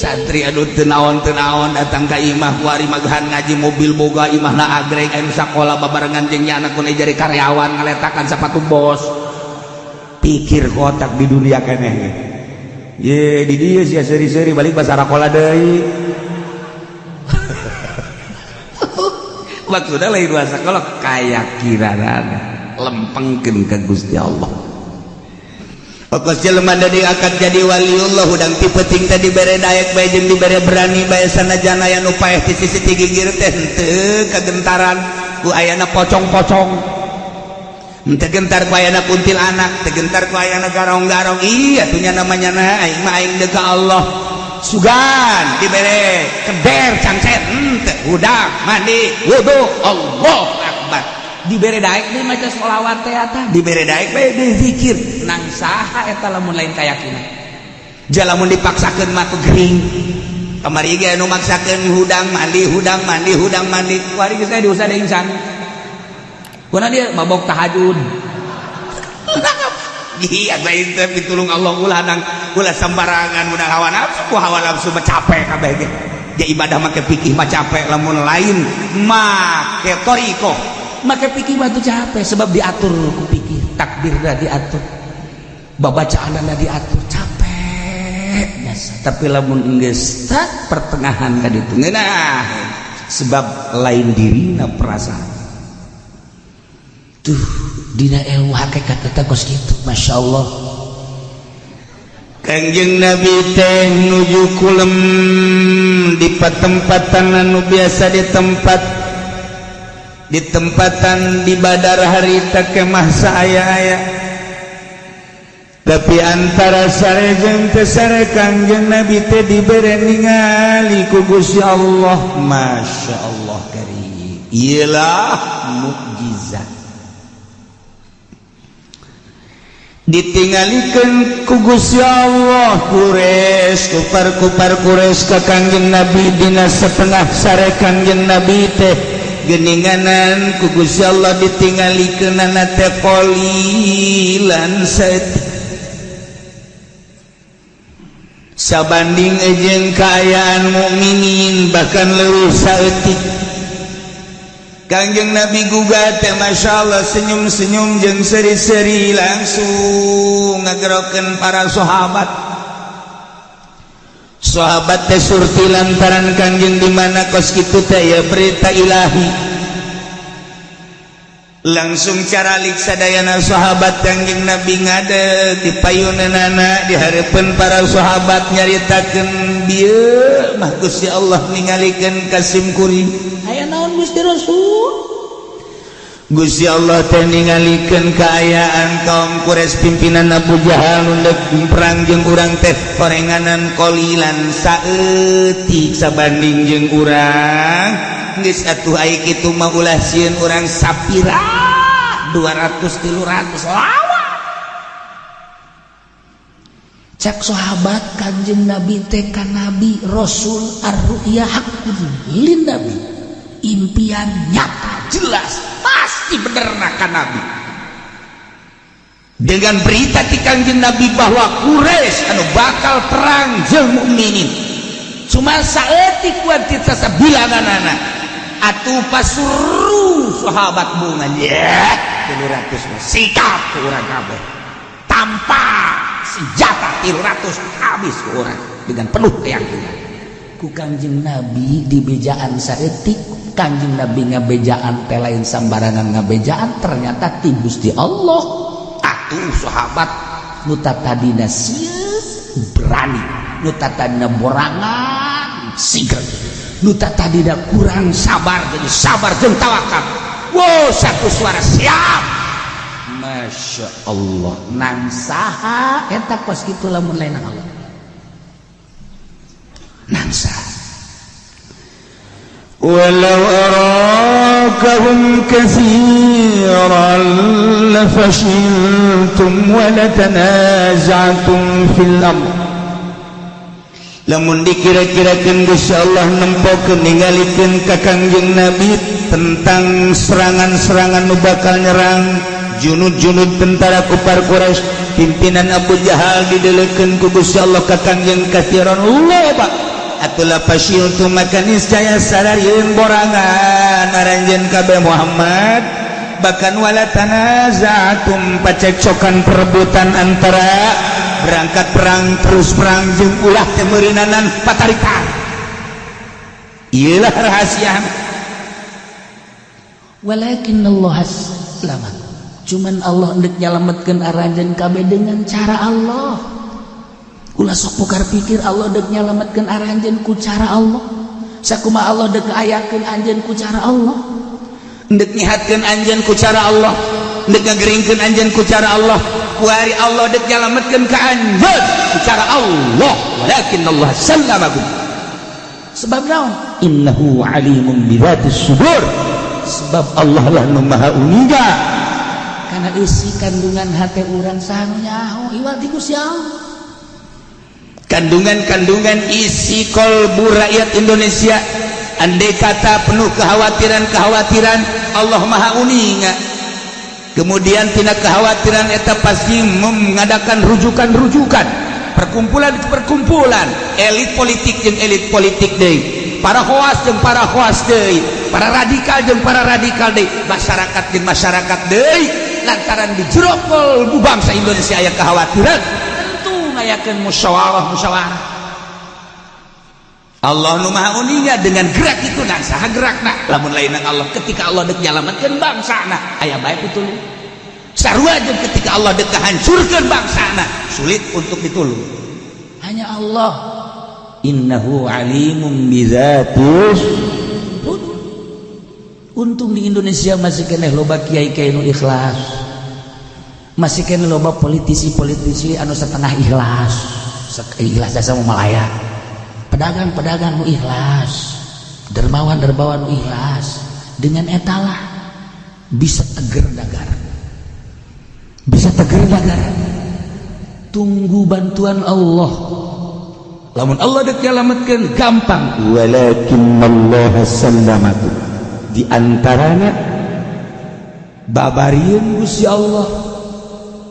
santri anu teu naon datang ka imah kuari magahan ngaji mobil boga imahna agreg anu sakola babarengan jeung nya anak kuliah jadi karyawan ngaletakan sepatu bos pikir kotak di dunia keneh ye di dieu sia seuri-seuri balik basa rakola deui maksudna lain basa kalau kayakinan lempengkeun ka Gusti Allah. Pokos jelema dari akad jadi waliullah udang ti peuting tadi bere daek bae jeung dibere berani bae sanajan aya nu paeh ti sisi ti gigir teh henteu kagentaran ku ayana pocong-pocong henteu gentar ku ayana kuntilanak teu gentar ku ayana garong-garong iya atunya namanya na aing mah aing deuk ka Allah sugan dibere keder cangcet henteu udah mandi wudu Allahu akbar dibere daek deui maca sholawat teh eta dibere daek bae deui zikir nang saha eta lamun lain kayakinan jalamun dipaksakeun mah teu gering kamari ge anu maksakeun hudang mandi kuari geus aya diusah deui insan kuna dia mabok tahajud iya bae teh pitulung Allah ulah sembarangan udah hawa nafsu capek kabeh ge ya ibadah make pikih mah capek lamun lain make toriko make pikir batu capek sebab diatur ku pikir takbirna diatur babacaanna diatur capek biasa tapi lamun geus tak pertengahan ka ditu ngeunah sebab lain dirina perasaan tuh dina ilmu hakikat eta kos kitu masyaallah Kangjeng Nabi teh nuju kulem di patempatan anu biasa di tempatan di badar harita kemah saaya-aya tapi antara sare jeung teu sare Kangjeng Nabi teh dibere ningali ku Gusti Allah masyaallah karim ialah mukjizat ditingalikeun ku Gusti Allah Quraisy kupar Quraisy ka Kangjeng Nabi dina setengah sare Kangjeng Nabi teh geninganan ku Gusti Allah ditingalikeunana teh qalilan saeutik sabanding jeung kaayaan mukminin bahkan leuwih saeutik Kangjeng Nabi gugat teh masyaallah senyum-senyum jeung seri-seri langsung ngagerokeun para sahabat teh surti lantaran Kangjeng di mana kos kitu teh ya berita ilahi langsung caralik sadayana sahabat Kangjeng Nabi ngadeg di payunanana di hareupeun para sahabat nyaritakeun bieu mah Gusti Allah ningalikeun Kasim kuring aya naon Gusti Rasul Gusti Allah teh ningalikeun kaayaan kaum Quraisy pimpinan Abu Jahal nu perang jeung urang teh korenganan qalilan saeutik sabanding jeung urang geus atuh ai kitu mah ulah sieun urang sapira 200-300 lawan cak sahabat Kanjeng Nabi teh ka Nabi Rasul ar-ru'ya haqqun lin Nabi impian nyata jelas pasti benerna ka Nabi dengan berita ti Kanjeng Nabi bahwa Quraisy anu bakal perang jeung mukminin cuma saeutik kuat ti sabilanana atuh pasuruh sahabat bungan ya 300 sikap ku urang kabeh tanpa senjata 300 habis ku urang dengan penuh keyakinan ku Kanjeng Nabi di bejaan saeutik Kanjeng Nabi ngabejaan teh lain sambarangan ngabejaan ternyata ti Gusti Allah atuh sahabat nu tadina sieun berani nu tadina borangan sigel nu tadina kurang sabar jadi sabar jeung tawakal wow satu suara siap Masya Allah nang saha eta kos kitu lamun lain Allah nang saha walau arakahum katsiran lafashiltum wa latanaza'tum fil amr lamun dikira-kirakeun Gusti Allah nempokeun ningalikeun ka Kangjeng Nabi tentang serangan-serangan nu bakal nyerang junud-junud tentara kufar Quraisy pimpinan Abu Jahal didelekeun ku Gusti Allah ka Kangjeng katsiran loba atulah pasyiltu maka niscaya sarayeun borangan aranjeun kabeh Muhammad bahkan wala tanaza'tum pacekcokan perebutan antara berangkat perang terus perang jeung ulah teh meureunanan patarikan iyalah rahasia walakin Allah selamat cuman Allah hendak nyalametkeun aranjeun kabeh dengan cara Allah ulah sok pukar pikir Allah hendak nyalametkeun aranjeun ku cara Allah sakumaha Allah hendak ngayakeun anjeun ku cara Allah hendak nyihatkeun anjeun ku cara Allah hendak ngageringkeun anjeun ku cara Allah kuari Allah hendak nyalametkeun ka anjeun ku cara Allah walakin Allah sallamakum sebab naon innahu alimun bizatis sudur sebab Allah lah nu maha uniga karena isi kandungan hati urang saha nyaho iwal ti Gusti Allah kandungan-kandungan isi kolbu rakyat Indonesia andai kata penuh kekhawatiran Allah maha uninga kemudian tina kekhawatiran eta pasti mengadakan rujukan perkumpulan elit politik jeung elit politik deui para hoas jeung para hoas deui para radikal jeung para radikal deui masyarakat jeung masyarakat deui lantaran di jero kolbu bangsa Indonesia aya kekhawatiran tentu ngayakeun musyawarah Allah nu maha uninga dengan gerak itu nah saha gerakna lamun lain Allah ketika Allah deuk nyalametkeun bangsana aya bae pitulung sarua jeung ketika Allah deuk hancurkeun bangsana sulit untuk ditulung hanya Allah innahu alimun bizatis untung di Indonesia masih keneh loba kiai-kiai nu ikhlas masih keneh loba politisi-politisi anu setengah ikhlas jasa malaya pedagang-pedagang nu ikhlas dermawan-dermawan nu ikhlas dengan etalah bisa teger negara tunggu bantuan Allah lamun Allah deuk nyalametkeun gampang walakin Allah sallamakum di antaranya babarieun Gusti Allah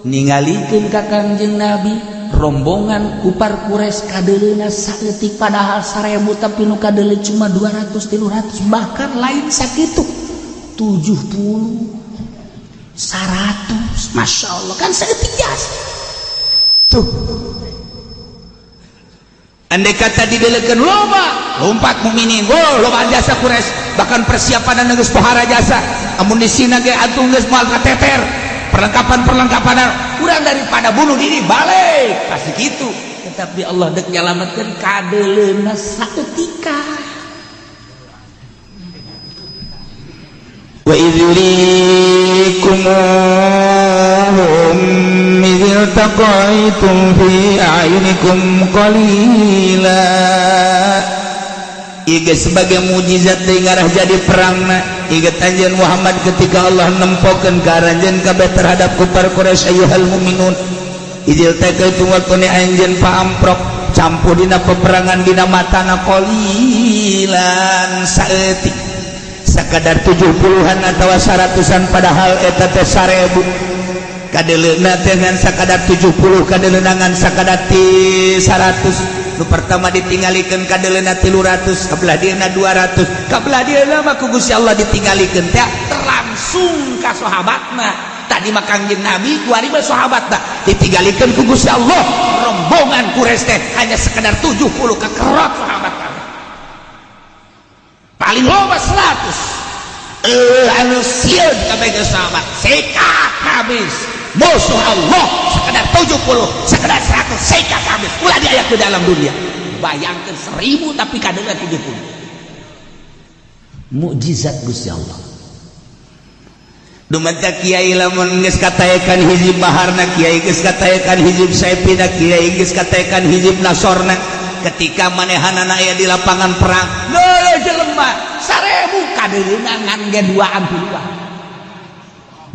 ningalikeun ka Kangjeng Nabi rombongan kupar Quraisy kadeleuna saeutik padahal 1000 tapi nu kadele cuma 200 300 bahkan lain sakitu 70 100 Masya Allah kan saeutik jas tuh andai kata didelekeun lompat mukminin loba jasa Quraisy bahkan persiapan geus pohara jasa amun di sina ge atuh geus moal kateter perlengkapan kurang daripada bunuh diri balik pasti gitu tetapi Allah deuk nyalametkeun kadeleuna saeutika wa idzurikumuhum idzil taqaitum fi a'yunikum qalila ieu sebagai mujizat deui ngarah jadi perangna ieu anjeun Muhammad ketika Allah nempokeun ka aranjeun kabeh terhadap kufar Quraisy ayyuhal mu'minun idzil taqaitum waktu anjeun paamprok campuh dina peperangan dina matana qalilan saeutik sakadar 70-an atau 100-an padahal eta teh 1000 kadeleuna teh ngan sakadar 70 kadeleuna ngan sakadar 100 nu pertama ditinggalikeun kadeleuna 300 kabelah dieuna 200 kabelah dieuna mah ku Gusti Allah ditinggalikeun teh terlangsung ka sahabatna tadi mah Kangjeng Nabi ku ari mah sahabatna ditinggalikeun ku Gusti Allah rombongan Quraisy teh hanya sekedar 70 kakerot sahabat paling loba 100 anu sieun kabeh sahabat sekat habis musuh Allah sekedar 70 sekedar 100 sekat habis ulah diayak ke dalam dunia bayangkan 1000 tapi kadangnya 70 mukjizat Gusti Allah dumanta kiai lamun geus kataekan hijib baharna kiai geus kataekan hijib saipina kiai geus kataekan hijib nasorna ketika manehanana aya di lapangan perang leuh jelema 1000 kadeleuna ngan ge 2an puluhan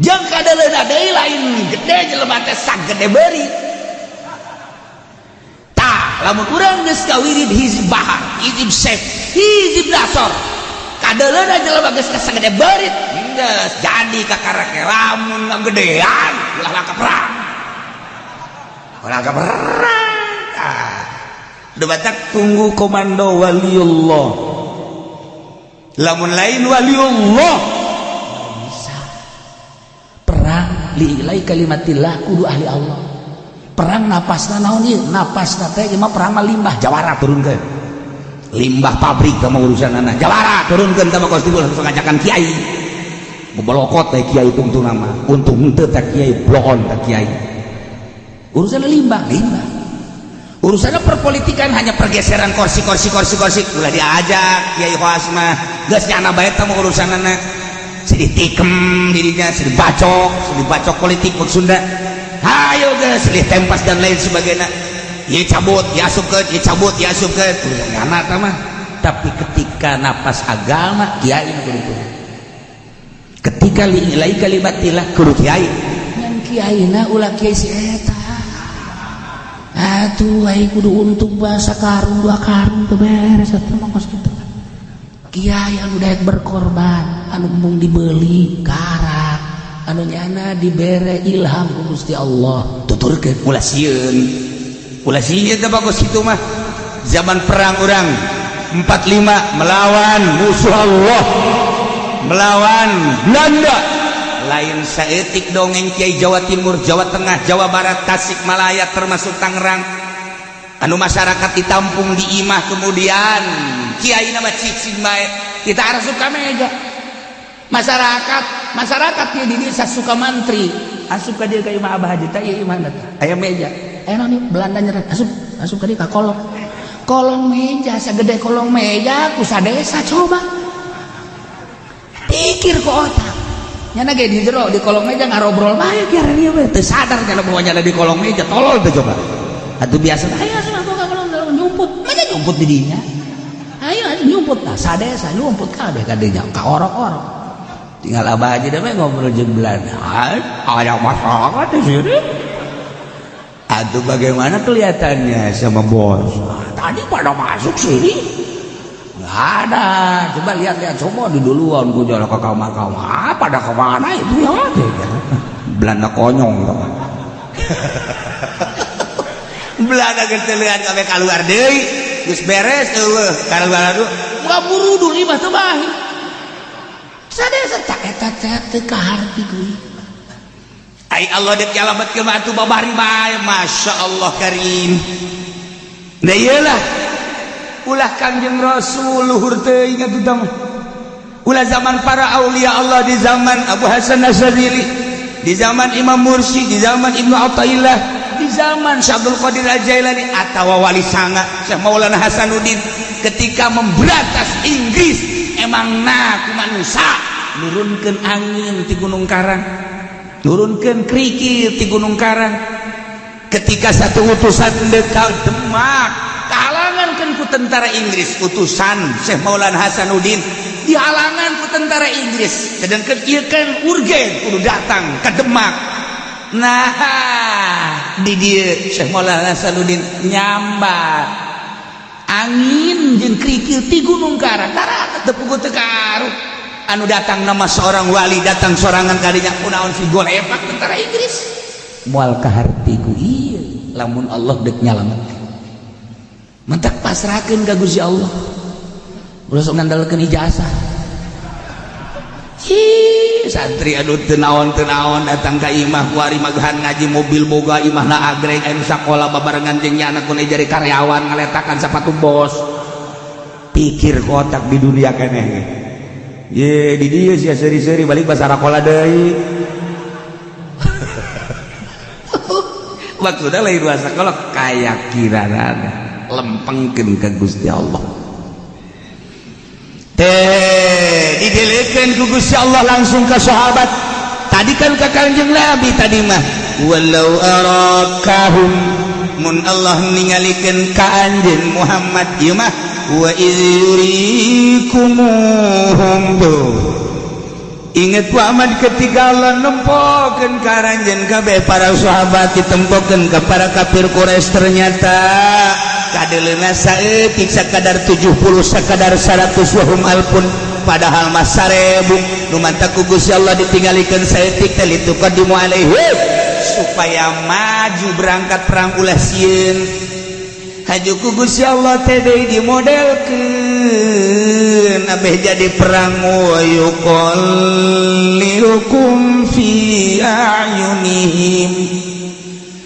jeung kadeleuna deui lain gede jelema teh sagede beuri tah lamun urang geus kawirid hizib bahar hizib saif hizib nasor kadeleuna jelema geus sagede beuri geus jadi kakarake lamun ngagedean ulah ka perang debatak tunggu komando waliullah lamun lain waliullah bisa perang liilai kalimatillah kudu ahli Allah perang napasna naon ieu napasna teh mah perang mah limbah jawara turunkeun limbah pabrik kamu urusan anak jawara turunkeun teh kostum langsung ngajakan kiai bebolokot teh kiai tungtung nama untung henteu teh kiai blokon teh kiai urusan limbah urusannya perpolitikan hanya pergeseran kursi ulah diajak kiai khoas mah geus nyana bae teh mah urusanana sedih tikem dirinya sedih bacok politik bang Sunda hayo geus sedih tempas dan lain sebagainya ieu cabut ieu asupkeun ieu cabut ieu asupkeun nyana teh mah tapi ketika napas agama kiai mah kudu ketika liilai kalimatillah kudu kiai ngan kiaina ulah kiai si eta atuh ai kudu untung bahasa karung 2 karung teu beres atuh mah kos kitu kiai anu daek berkorban anu mung dibeli karak anu nyana dibere ilham ku Gusti Allah tuturkeun ulah sieun teh bagus kitu mah zaman perang urang 45 melawan musuh Allah melawan Belanda lain saeutik dongeng Kiai Jawa Timur, Jawa Tengah, Jawa Barat, Tasikmalaya termasuk Tangerang anu masyarakat ditampung di imah kemudian kiai nama cicing bae kita asup ka meja masyarakat ieu di desa Sukamantri asup ka dieu ka imah Abah Haji teh ieu imah teh aya meja aya naon Belanda nyeret asup ka dieu ka kolong meja sagede kolong meja ku sadesa coba pikir ku otak nyana ge di jero di kolong meja ngarobrol bae kieu ieu teu sadar kana bahwa nyana di kolong meja tolol teh coba atuh biasa ayo asup ka kolong nyumput manya nyumput di dinya ayo nyumput nah sadesa nyumput kabeh ka dinya ka orok-orok tinggal Abah Haji mah ngobrol jeung Belanda aya masyarakat di sini atuh bagaimana kelihatannya sama bos tadi pada masuk sini nggak ada coba lihat semua di duluan gue jalan ke kamar pada kemana itu ya Belanda konyong Belanda kita lihat kami keluar deui geus beres keluar dulu nggak buru dulu imah teu bae sadesa tak eta teh ka harti kuy ai Allah deuk nyalametkeun atuh babari bae masyaallah karim da ieulah ulah Kangjeng Rasul luhur teuing atuh tah ulah zaman para aulia Allah di zaman Abu Hasan Asyadzili di zaman Imam Mursi di zaman Ibnu Athaillah di zaman Syabdul Qadir Al-Jailani atawa wali sanga Syekh Maulana Hasanuddin ketika memberantas Inggris emang ku manusia nurunkeun angin ti Gunung Karang nurunkeun krikil ti Gunung Karang ketika satu utusan dekat Demak dihalangan ku tentara Inggris utusan Syekh Maulana Hasanuddin dihalangan ku tentara Inggris sedangkan ieu kan urgen kudu datang ke Demak nah di dieu Syekh Maulana Hasanuddin nyambat angin jeung krikil ti Gunung Karang tara teu puguh teu karuh anu datang nama seorang wali datang sorangan kadinya kunaon si golepak tentara Inggris moal kaharti ku ieu lamun Allah deuk nyalametkeun mentak pasrahkeun ka Gusti Allah ulah sok ngandalkeun ijazah santri anu teu naon datang ka imah kuari magahan ngaji mobil boga imahna agreg anu sakola babarengan jeung nyana kun jadi karyawan ngaletakan sapatu bos pikir kotak di dunia keneh ye di dieu sia seuri-seuri balik basa rakola deui maksudna lain basa kalau kayakinan lempengkeun ka Gusti Allah teh didelekeun ku Gusti Allah langsung ke sahabat tadi kan ka Kanjeng Nabi tadi mah walau arakahum mun Allah ningalikeun ka anjeun Muhammad ieu mah wa idzurikumuhum inget Muhammad ketika Allah nempokeun ka ranjeun kabeh para sahabat ditempokeun ka para kafir Quraisy ternyata kadeleuna saeutik sakadar 70 sakadar 100 wahum alpun padahal mas 1000 nu manta ku Gusti Allah ditinggalikeun saeutik teh lituqaddimu alaihi supaya maju berangkat perang ulah sieun hajuku Gusti Allah teh deui dimodelkeun abeh jadi perang wa yuqallilukum fi a'yunihim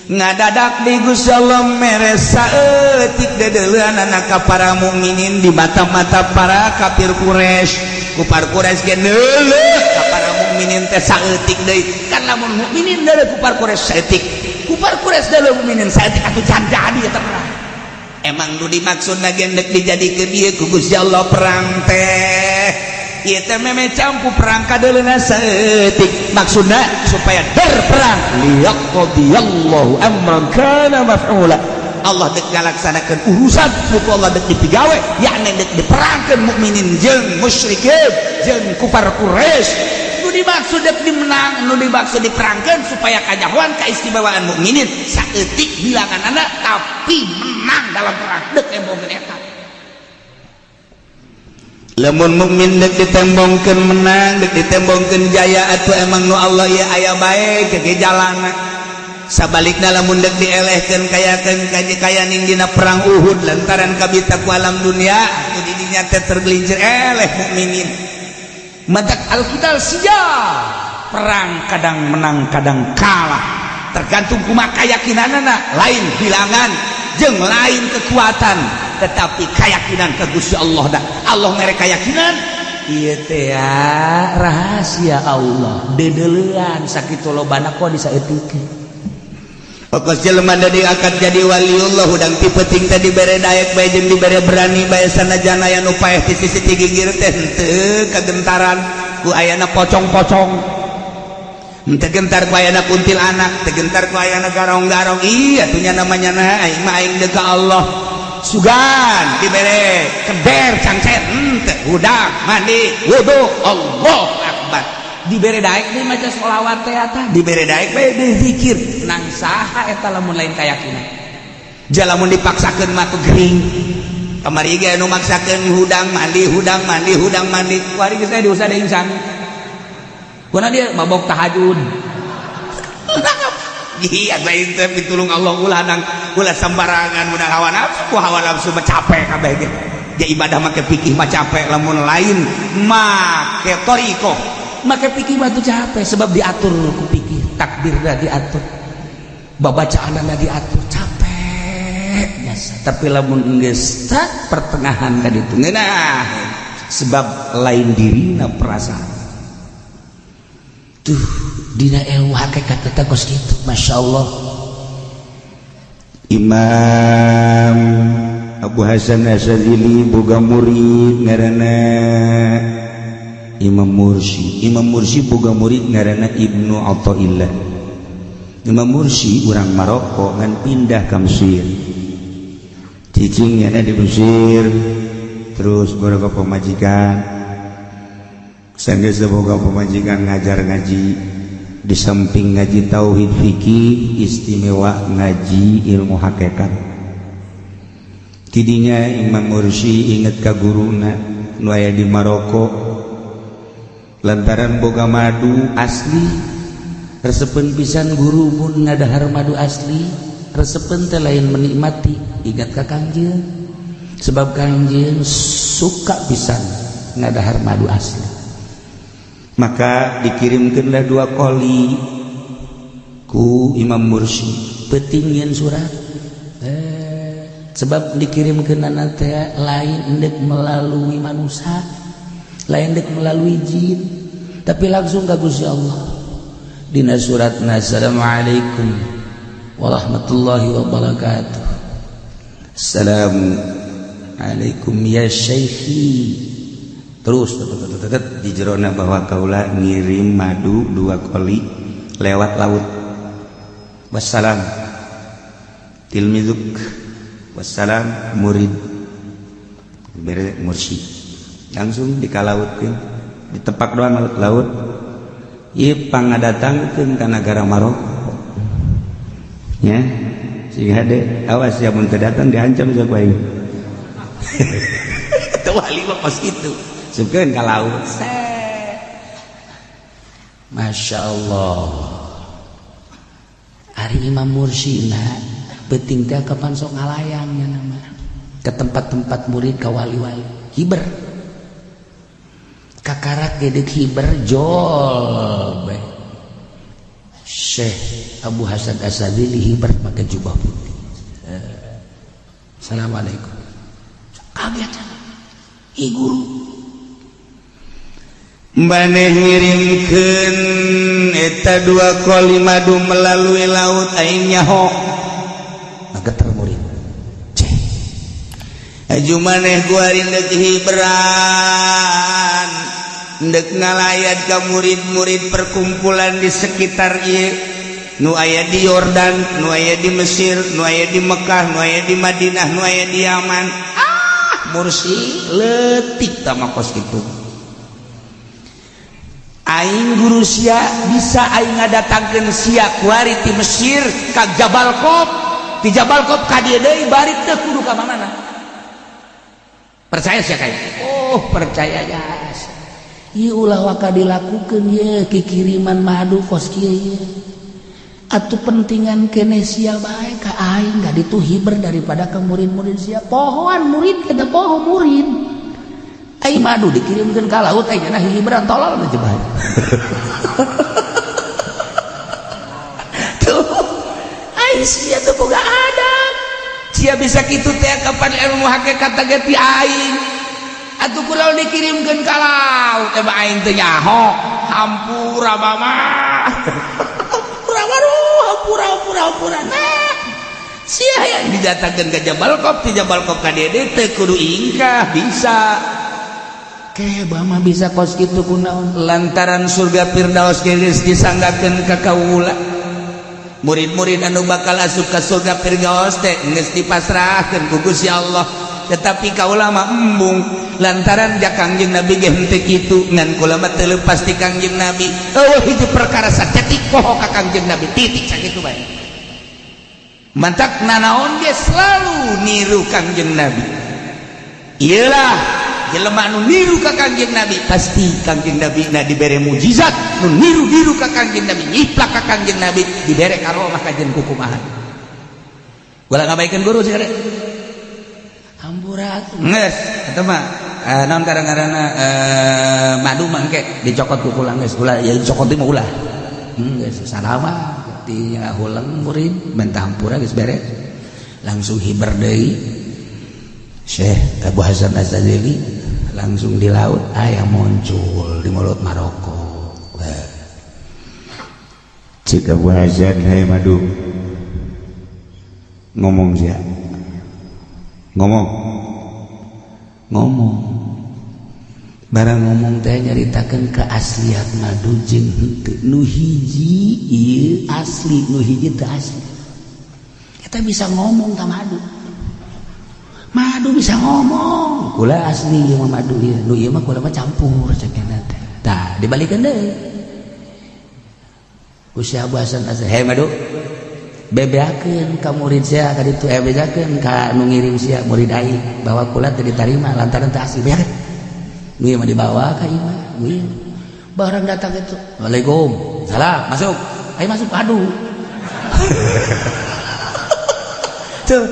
ngadadak di Gusti Allah mere saeutik dedeuleunan ka para mukminin di mata-mata para kafir Quraisy kufar Quraisy ge neuleuh ka para mukminin teh saeutik deui kan lamun mukminin deuleuh kufar Quraisy saeutik kufar Quraisy deuleuh mukminin saeutik atuh can jadi eta perang emang nu dimaksud gendek dijadikeun ieu ku Gusti Allah perang teh ieu teh meme campu perang kadeuleuna saeutik maksudna supaya berperang liyaqdiyallahu amran kana maf'ula Allah dek ngalaksanakeun urusan mutu Allah dek dipigawe yakni dek diperangkeun mukminin jeung musyrikin jeung kufar Quraisy nu dimaksud dek dimenang nu dimaksud diperangkeun supaya kanyahoan kaistimewaan mukminin saeutik bilanganna tapi menang dalam perang dek embongkeun eta lamun mukmin dek ditembongkeun menang dek ditembongkeun jaya atuh emang nu Allah ieu aya bae ke jalanna sabalikna lamun dek dielehkeun kayakeun kayaning dina perang Uhud lantaran kabita ku alam dunia atuh di dinya teh tergelincir eleh mukminin madak alkitab siap perang kadang menang kadang kalah tergantung kumaha keyakinanna lain bilangan jeung lain kekuatan tetapi keyakinan ke Gusti Allah dah Allah mere keyakinan ieu teh rahasia Allah dedeuleuan sakitu lobana kok disaeutikeun pokos jelema dari akad jadi waliullah udang ti penting teh dibere daek bae jeung dibere berani bae sanajan aya nu paeh ti sisi ginggir teh henteu kagentaran ku ayana pocong-pocong henteu gentar ku ayana kuntilanak teu gentar ku ayana garong-garong iya atunya namanya nah aing mah aing deuk ka Allah sugan dibere keder cangcet henteu udah mandi wudu Allahu akbar dibere daek deui maca sholawat teh eta dibere daek bae deui zikir nang saha eta lamun lain kayakinan jalamun dipaksakeun mah teu gering kamari ge anu maksakeun hudang mandi kuari geus aya diusah deui sami kuna dia mabok tahajud iya lain teh pitulung Allah ulah sembarangan mudah hawa nafsu mah capek kabeh ge ya ibadah make fikih mah capek lamun lain make thariqah make fikih mah tuh capek sebab diatur ku fikih takbirna diatur babacaanna diatur capek biasa tapi lamun geus tak pertengahan ka ditu ngeunah sebab lain dirina perasaan tuh dina ilmu hakikat eta kos kitu masyaallah Imam Abu Hasan Asyadzili boga murid ngaranna Imam Mursi boga murid ngaranna Ibnu Athaillah Imam Mursi urang Maroko ngan pindah ka Mesir cicingnya di Mesir terus boga pemajikan sanggeus boga pemajikan ngajar ngaji di samping ngaji tauhid fikih istimewa ngaji ilmu hakikat tidinya Imam Mursi inget ka guruna nu aya di Maroko lantaran boga madu asli resepen pisan guru mun ngadahar madu asli resepen teh lain menikmati ingat ka Kangjeng sebab Kangjeng suka pisan ngadahar madu asli maka dikirimkanlah 2 kali ku Imam Mursi petingin surat sebab dikirimkeun teh lain endek melalui manusia lain endek melalui jin tapi langsung ka Gusti Allah dina suratna assalamualaikum warahmatullahi wabarakatuh assalamualaikum ya syekhi terus di jerona bahwa kaula ngirim madu 2 kali lewat laut wassalam tilmizuk wassalam murid bere mursi langsung dikalautkeun ditepak doang laut ieu pangadatangkeun ka nagara Maroko nya sing hade awas ya mun teu datang diancam sok wae teu wali mah pas kitu sukeun ka laut Masya Allah ari Imam Mursina penting teh kapan sok ngalayangnya nama ke tempat-tempat murid ka wali-wali hiber kakarak gedek hiber jol bae Syekh Abu Hasan Asadili hiber pakai jubah putih. Assalamualaikum. Kaget i guru maneh ngirimkeun eta 2 koli madu melalui laut aing nyaho maka termurid cek aju maneh guarin deuk hibran deuk ngalayat ka murid-murid perkumpulan di sekitar ieu nu aya di Yordan, nu aya di Mesir, nu aya di Mekah, nu aya di Madinah, nu aya di Yaman. Mursi leutik tama kos kitu. Aing guru sia bisa aing ngadatangkeun sia kuari ti Mesir ka Jabal Qop, ti Jabal Qop ka dieu deui bari teu kudu ka manana. Percaya sia kae? Oh, percaya ya. Ieu ulah waka dilakukeun ye kikiriman madu kos kieu ye. Atuh pentingan kene sia bae ka aing gak ditu hiber daripada ka murid-murid sia. Pohoan murid kita poho murid. Aing madu dikirimkeun ka laut aing cenah hiberan tolol teh bae. Tuh. Aing sia teu boga adab. Sia bisa kitu teh kapan ilmu hakikat teh ti aing. Atuh kunaon dikirimkeun ka laut teh aing teu nyaho. Hampura mah. Hampura nah sia yang dijatakeun ka Jabal Qop ti Jabal Qop ka dieu teu kudu ingkah bisa kebah mah bisa kos kitu kunaon lantaran surga Firdaus geus disanggakeun ka kaula murid-murid anu bakal asup ka surga Firdaus teh geus dipasrahkeun ku Gusti Allah tetapi kaula mah embung lantaran ja Kangjeng Nabi ge henteu kitu ngan kula mah teu leupas ti Kangjeng Nabi eueuh hiji perkara sacetik poho ka Kangjeng Nabi titik sakitu bae mantak nanaon ge selalu niru Kangjeng Nabi iyalah jelema anu niru ka Kangjeng Nabi pasti Kangjeng Nabi na dibere mujizat nu niru-niru ka Kangjeng Nabi nyiplak ka Kangjeng Nabi dibere karomah kajen kukumahan ulah ngabaikeun guru sih hampura geus eta mah naon kadang-kadangna madu mah engke dicokot ku kula geus ulah ya dicokot mah ulah geus salama ti hulang murid mentah hampura geus beres langsung hiber deui Syekh Abu Hasan Asadili langsung di laut aya muncul di mulut Maroko cik Abu Hasan hai madu ngomong sia ngomong barang ngomong teh nyaritakeun keaslian madu jeung henteu nu hiji ieu asli nu hiji teu asli kita bisa ngomong ka madu bisa ngomong kula asli ieu mah madu ieu nu ieu mah kula mah campur cenah teh tah dibalikeun deui ku Syekh Abu Hasan he madu bebeakeun ka murid sia ka ditu bebeakeun ka nu ngirim sia murid aing bahwa kula teu ditarima lantaran teu asli beakeun nu ieu mah dibawa ka ieu mah barang datang itu Waalaikum salam masuk ayo masuk aduh tuh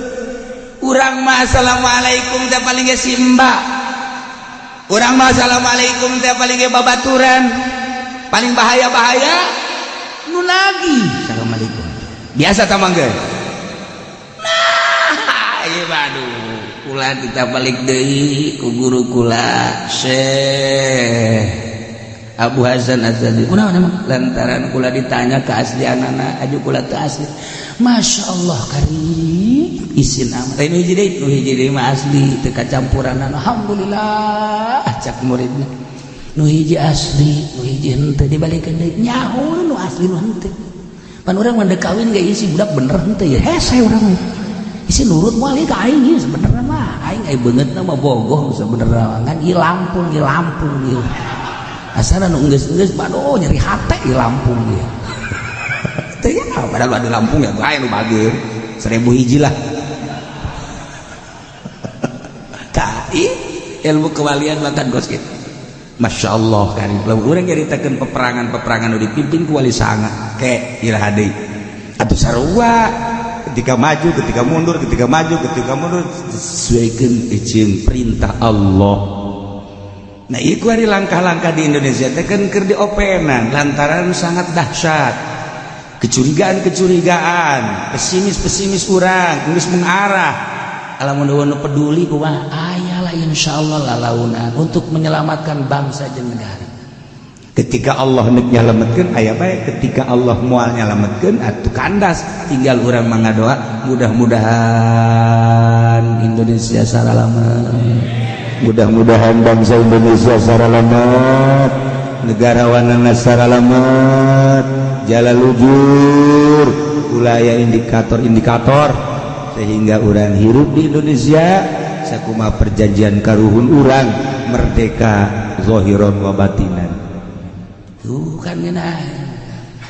urang mah assalamualaikum teh paling ge simba urang mah assalamualaikum teh paling ge babaturan paling bahaya-bahaya nu lagi assalamualaikum biasa tamanggeun nah ieu aduh kula kita balik deui ku guru kula Syekh Abu Hasan Asadili kunaon emang lantaran kula ditanya keaslianana aju kula teu asli Masya Allah karim isin amat nu hiji deui mah asli teu kacampuran alhamdulillah cak muridna nu hiji asli nu hiji henteu dibalikeun deui nyaho nu asli nu henteu pan urang mah kawin ge isi budak bener henteu ya hese urang isi nurut moal ka aing ieu sebenarnya mah aing ai beungeutna mah bogoh sebenarnya ngan ieu Lampung ieu asalna nu geus bado nyeri hate di Lampung dia teh ya padahal di Lampung ya bae nu bageur 1000 hiji lah tai ilmu kewalian makan gos kitu Masya Allah karim urang nyaritakeun peperangan nu dipimpin ku wali sanga ke iraha deui atuh sarua ketika maju, ketika mundur, ketika maju, ketika mundur sesuaikan izin perintah Allah. Nah iku hari langkah-langkah di Indonesia teh kan keur diopenan lantaran sangat dahsyat kecurigaan, pesimis urang geus mengarah. Alamun peduli kumaha ayalah insyaallah lalaunan untuk menyelamatkan bangsa jeung negara. Ketika Allah nek nyalametkeun aya bae, ketika Allah moal nyalametkeun atuh kandas, tinggal urang mangadoa mudah-mudahan Indonesia saralamet. Mudah-mudahan bangsa Indonesia saralamet, negarawanana saralamet, jalalujur, ulah indikator-indikator sehingga urang hirup di Indonesia sakumaha perjanjian karuhun urang merdeka zahiran wa batinan. Tuh kan geuna.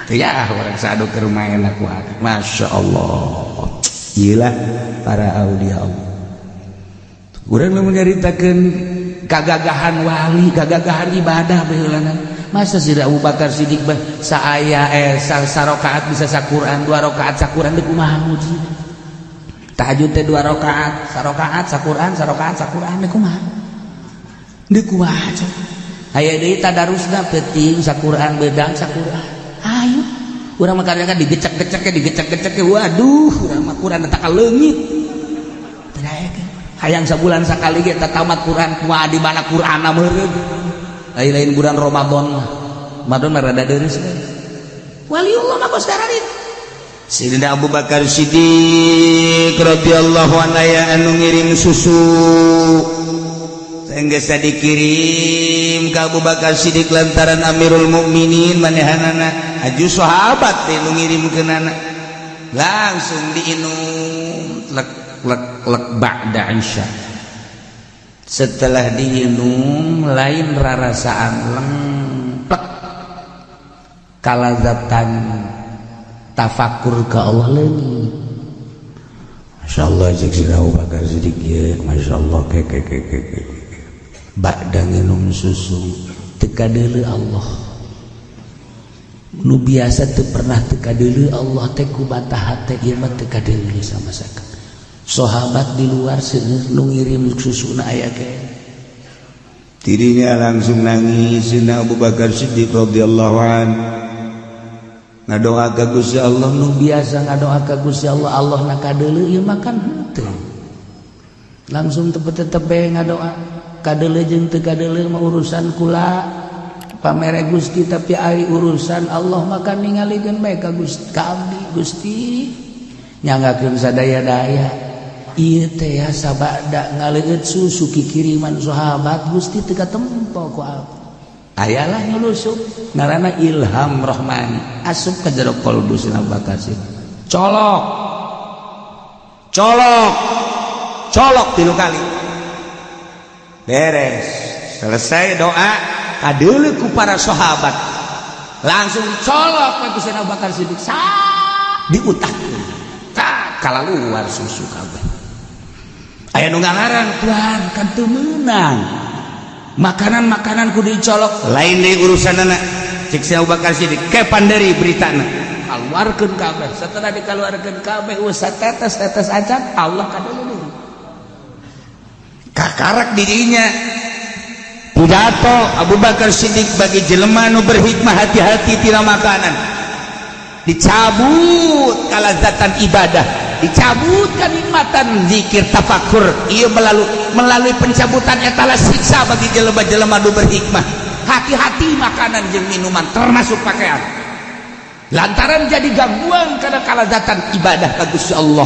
Ya orang sadok ke rumah enak wae. Masya Allah. Iyalah para aulia Allah. Urang lamun nyaritakeun kagagahan wali, kagagahan ibadah baheulana. Masa si Abu Bakar Siddiq bah saaya sarakaat bisa saquran, 2 rakaat saquran deuk kumaha muji. Tahajud teh 2 rakaat, sarakaat saquran, sarakaat saquran deuk kumaha? Deuk kumaha? Aya deui tadarusna penting saquran bedang saquran. Ayo. Urang mah kadang-kadang digecek-gecek waduh, urang mah Quran eta ka leungit. Teraekeun. Hayang sabulan sakali ge eta tamat Quran kumaha di mana Qur'anna meureun. Lain bulan Ramadan mah. Ramadan mah rada deureus we. Waliullah mah kos dararit. Sayyidina Abu Bakar Siddiq radhiyallahu anhu anu ngirim susu. Enggeus dikirim ka Abu Bakar Siddiq lantaran Amirul Mukminin manehanana aju sahabat teh nu ngirimkeunana langsung diinum lek ba'da isya. Setelah diinum lain rarasaan lempek kalazatan tafakur ke Allah leungit. Masyaallah cek Abu Bakar Siddiq ye masyaallah ke ba'da nginum susu teka deuleu Allah nu biasa teu pernah teka deuleu Allah teh ku batahat teh ieu mah teka deuleu sama sakeun sahabat di luar seueur nu ngirim susuna aya ke dirinya langsung nangis. Sayyidina Abu Bakar Siddiq radhiyallahu an ngadoa ka Gusti Allah nu biasa ngadoa ka Gusti Allah Allah na kadeuleu ieu mah kan henteu langsung tepe-tepe ngadoa kadeuleu jeung teu kadeuleu mah urusan kula pamere Gusti tapi ari urusan Allah mah kan ningalikeun bae ka Gusti ka abdi Gusti nyanggakeun sadaya-daya ieu teh ya sabada ngaleueut susu kikiriman sahabat Gusti teu katempo ku abdi ayalah nyulusup ngaranna Ilham Rahmani asup ka jero qalbu Abu Bakar Siddiq colok 3 kali beres selesai doa kadeuleu ku para sahabat langsung colok ka Sayyidina Abu Bakar Siddiq diutakkeun kalaluar susu kabeh aya nu ngalarang Tuhan kan teu meunang makanan kudu dicolok lain deui urusanana cek Sayyidina Abu Bakar Siddiq kepan deui beritana kaluarkeun kabeh setelah dikaluarkeun kabeh satetes acan Allah kadeuleu kakarak dirinya pidato Abu Bakar Siddiq bagi jelema nu berhikmah hati-hati tina makanan dicabut kalazatan ibadah dicabut kanikmatan zikir tafakur ieu melalui pencabutan etalah siksa bagi jelema-jelema nu berhikmah. Hati-hati makanan jeung minuman termasuk pakaian lantaran jadi gangguan kana kalazatan ibadah ka Gusti Allah.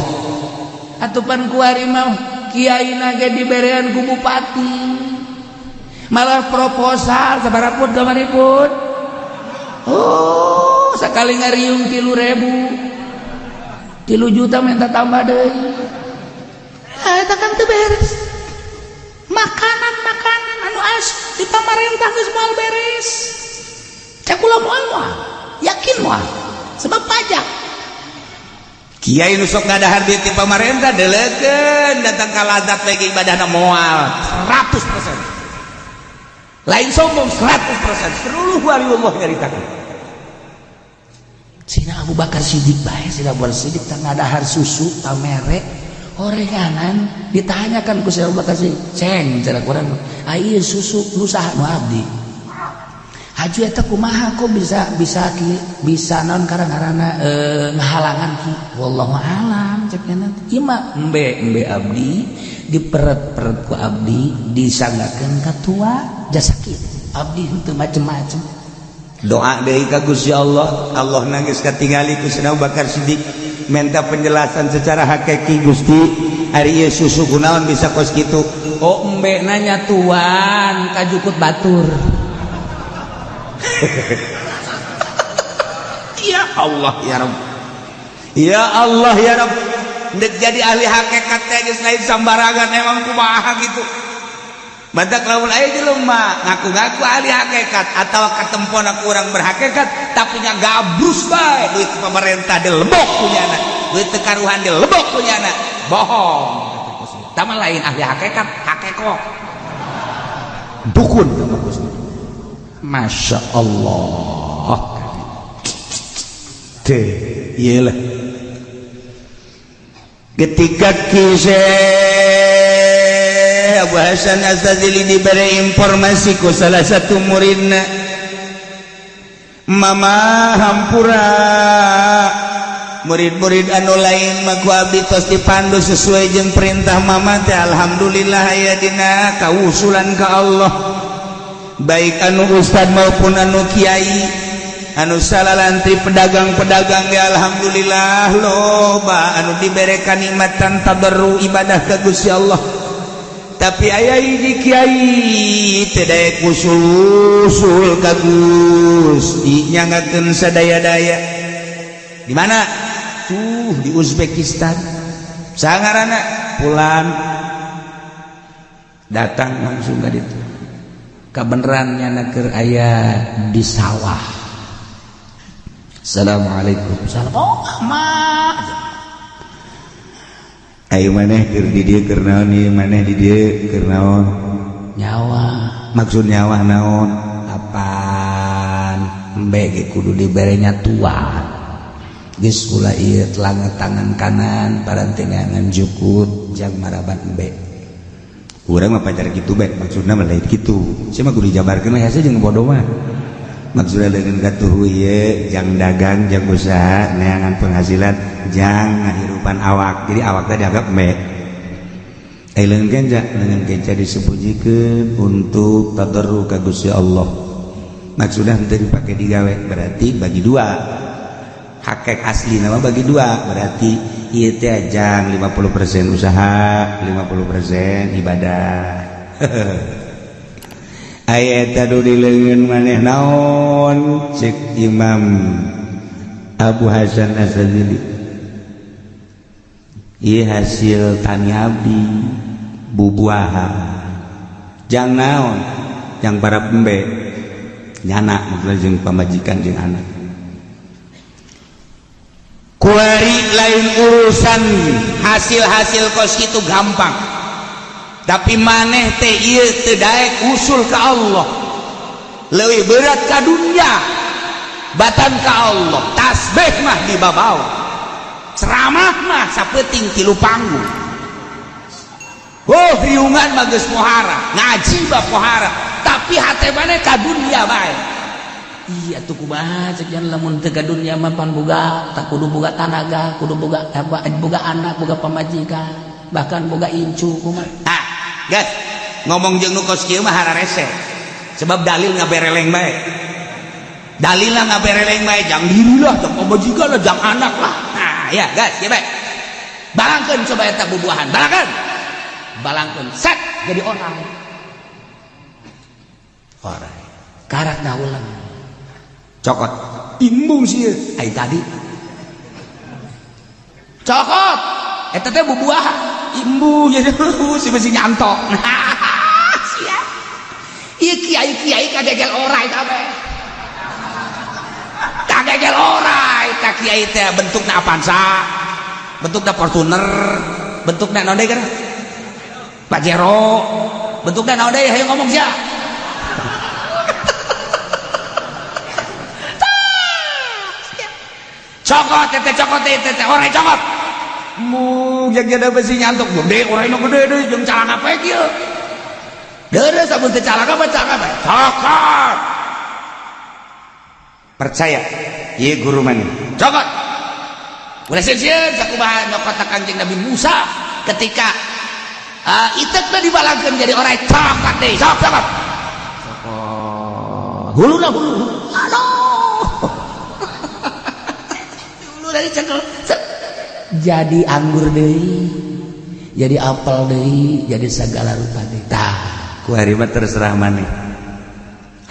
Atupan kuari mah kiai nage diberean ku bupati malah proposal sabarapun kamaripun sekali ngariung 3.000 3 juta minta tambah deui eta kan teu beres makanan anu as di pamarentah geus moal beres cek kula moal yakin moal sebab pajak kiai nu sok ngadahar duit ti pamarentah deuleukeun datang ka lazat lagi ibadahna moal 100%. Lain sombong 100%. Seluruh waliullah nyaritakeun. Sina Abu Bakar Siddiq bae, Sina Abu Bakar Siddiq tengah dahar susu pamere orenganan ditanyakan ku Sina Abu Bakar Siddiq, "Ceng, cara kurang, ieu susu nu saha nu abdi?" Haju eta kumaha kok bisa naon ngaranna ngahalangan ki? Wallahu alam cek nanti. Ieu mah embe abdi diperet-peret ku abdi disanggakeun ka tua jasa kitu. Abdi henteu macem-macem. Doa deui ka Gusti Allah, Allah nangis katingali ku Sina Abu Bakar Siddiq minta penjelasan secara hakiki. Gusti, ari ieu susu kunaon bisa kos kitu? Oh embe nanya tuan kajukut batur. Ya Allah ya Rabb, ya Allah ya Rabb, ndek jadi ahli hakikat teh geus lain sambarangan emang kumaha gitu. Badak lamun aya jelema ngaku-ngaku ahli hakikat atau katempona kurang berhakikat tapi nya gabrus bae duit pemerintah dilebok punyana, duit teu karuhan dilebok punyana, bohong. Tama lain ahli hakikat, hakeko. Dukun bagusna. Masya Allah. Teh, iyalah. Ketika kisah Abu Hasan Asyadzili diberi informasi ku salah satu muridna, mama hampura murid-murid anu lain mah ku abdi tos dipandu sesuai jeung perintah mama teh. Alhamdulillah aya dina kausulan ka Allah, baik anu ustad maupun anu kiai, anu salalantri pedagang-pedagang ya alhamdulillah loba anu diberekan nikmatan tabarru ibadah ka Gusti Allah. Tapi aya hiji kiai teu daek usul-usul ka Gusti nyangakeun sadaya-daya. Di mana? Tuh di Uzbekistan. Sangarana pulang datang langsung ka ditu. Kabeneran nyana keur aya di sawah. Assalamualaikum. Salam. Oh, mah. Ayo maneh keur di dieu keur naon ieu maneh di dieu keur naon? Nyawa. Maksud nyawa naon? Apaan? Embe ge kudu diberenya tuan. Geus kula ieu telanget tangan kanan parantengangan jukut jang maraban embe. Urang mah pacar kitu bae, maksudna mah lain kitu. Sia mah kudu dijabarkeun we hese jeung bodoh mah. Maksudna leungeun katuh ieu jang dagang, jang usaha, neangan penghasilan, jang ngahirupan awak. Jadi awak teh dianggap embe. Leungeun kenca, leungeun kenca disebujikeun untuk tadarruk ka Gusti Allah. Maksudna henteu dipake digawe, berarti bagi dua. Hakek asli nama bagi dua, berarti ieu teh jang 50% usaha, 50% ibadah. Aya tadu di leungeun maneh naon cek Imam Abu Hasan Asyadzili. Ieu hasil tani abdi bubuahan. Jang naon? Jang para pembe. Nyana maksudna jeung pamajikan jeung anak. Kuari lain urusan hasil-hasil kos itu gampang. Tapi maneh teh ieu teu daek usul ka Allah. Leuwih berat ka dunya. Batan ka Allah. Tasbih mah dibabawa. Ceramah mah sapeuting 3 panggung. Oh, riungan mah geus pohara, ngaji mah pohara, tapi hate maneh ka dunya bae. Iya tuh kumaha cek jan lamun teu ka dunya mah pan boga, tak kudu boga tanaga, kudu boga apa boga anak, boga pamajikan, bahkan boga incu kumaha. Gas, ngomong jeung nu kos kieu mah hararese. Sebab dalil ngabereleng bae. Dalilna ngabereleng bae, jang diri lah, jang pamajikan lah, jang anak lah. Nah, ya gas, ya bae. Balangkeun coba eta bubuahan, balangkeun. Balangkeun, set jadi orang. Orang. Karak daulang. Cokot. Imbung sieun. Ai tadi. Cokot. Eta teh bubuahan. Imbu jadi si besi nyantok. Nah, sia. Ieu kiai-kiai kadegel orai tah bae. Kadegel orai tah kiai teh bentukna Avanza, bentukna Fortuner, bentukna naon deui kana? Pajero, bentukna naon deui hayu ngomong sia. cokot tete ore cokot mu jaga besi nyantuk gede ore nu gede deui jeung calana poe kieu deure sabun teh calana baca apa cokot percaya ieu guru mana cokot ulah sieun sakumaha nyokot Kanjeng Nabi Musa ketika itekna dibalangkeun jadi orang cokot deui cokot hulu aduh hulu dari cengkel jadi anggur deui jadi apel deui jadi segala rupa deui tah ku hari mah terserah maneh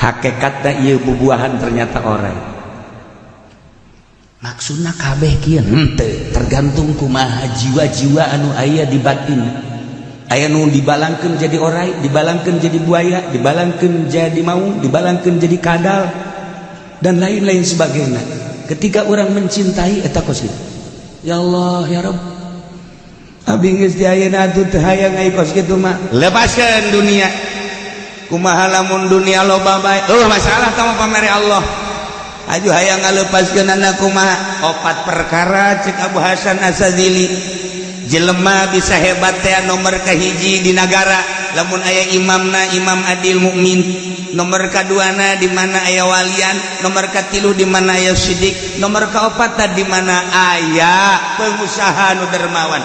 hakikatna ieu bubuahan ternyata orang maksudna kabeh kieu henteu tergantung kumaha jiwa-jiwa anu aya di batin aya nu dibalangkeun jadi orai dibalangkeun jadi buaya dibalangkeun jadi maung dibalangkeun jadi kadal dan lain-lain sebagainya ketika orang mencintai eta kos ya Allah ya Rabb abdi geus di ayeuna atuh teu hayang ai kos kitu mah lepaskeun dunia kumaha lamun dunia loba bae masalah tah pamere Allah aju hayang ngalepaskeun anak kumaha opat perkara cek Abu Hasan Asadzili jelema bisa hebat teh nomor kahiji di negara lamun aya imamna imam adil mukmin nomor kaduana di mana aya walian nomor katilu di mana aya sidik nomor kaopat di mana aya pengusaha nu dermawan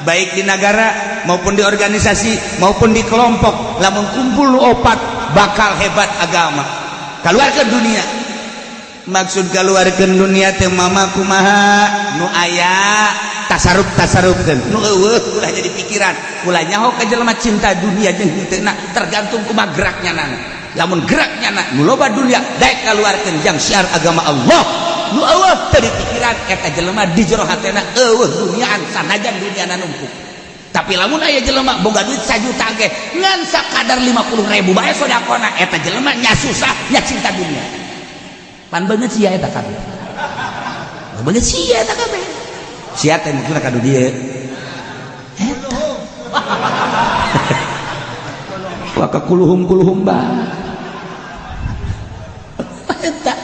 baik di negara maupun di organisasi maupun di kelompok lamun kumpul nu opat bakal hebat agama keluarkan dunia maksud keluarkan dunia teh mama kumaha nu aya tasaruf-tasarufkeun nu eueuh ulah jadi pikiran ulah nyaho ka jelema cinta dunia jeung henteu tergantung kumaha geraknya nana lamun geraknya na nu loba dunia daek kaluarkeun jang syiar agama Allah nu eueuh teu dipikiran eta jelema di jero hatena eueuh duniaan sanajan duniana numpuk tapi lamun aya jelema boga duit 1 juta ge ngan sakadar 50.000 bae sodakona eta jelema nya susah nya cinta dunia pan beungeut sia eta kabeh beungeut sia eta kabeh sia teh mungkin kadu dieu eta wa kakuluhum ba eta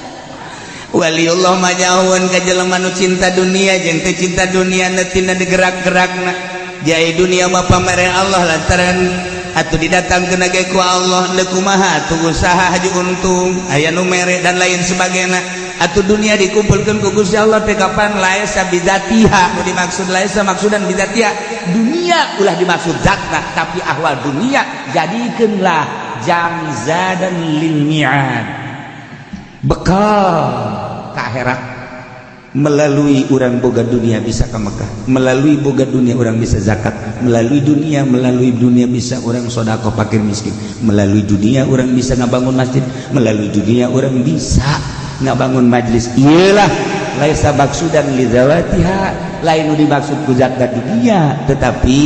waliullah majauan ka jelema nu cinta dunia jeung teu cinta dunia neutina digerak-gerakna jai dunia mah pamere Allah lantaran atuh didatangkeun ge ku Allah teu kumaha atuh usaha haji untung aya nu mere dan lain sebagainya atuh dunia dikumpulkeun ku Gusti Allah teh kapan laisa bidzatiha nu dimaksud laisa maksudan bidzatiha dunia ulah dimaksud zatna tapi ahwal dunia jadikeunlah jamzadan lil mi'ad bekal ka akhirat melalui orang boga dunia bisa ke Mekah melalui boga dunia orang bisa zakat melalui dunia bisa orang sodako fakir miskin melalui dunia orang bisa ngabangun masjid melalui dunia orang bisa ngabangun majlis iyalah laisa maksudan lidzawatiha lain dimaksud ku zat dunia tetapi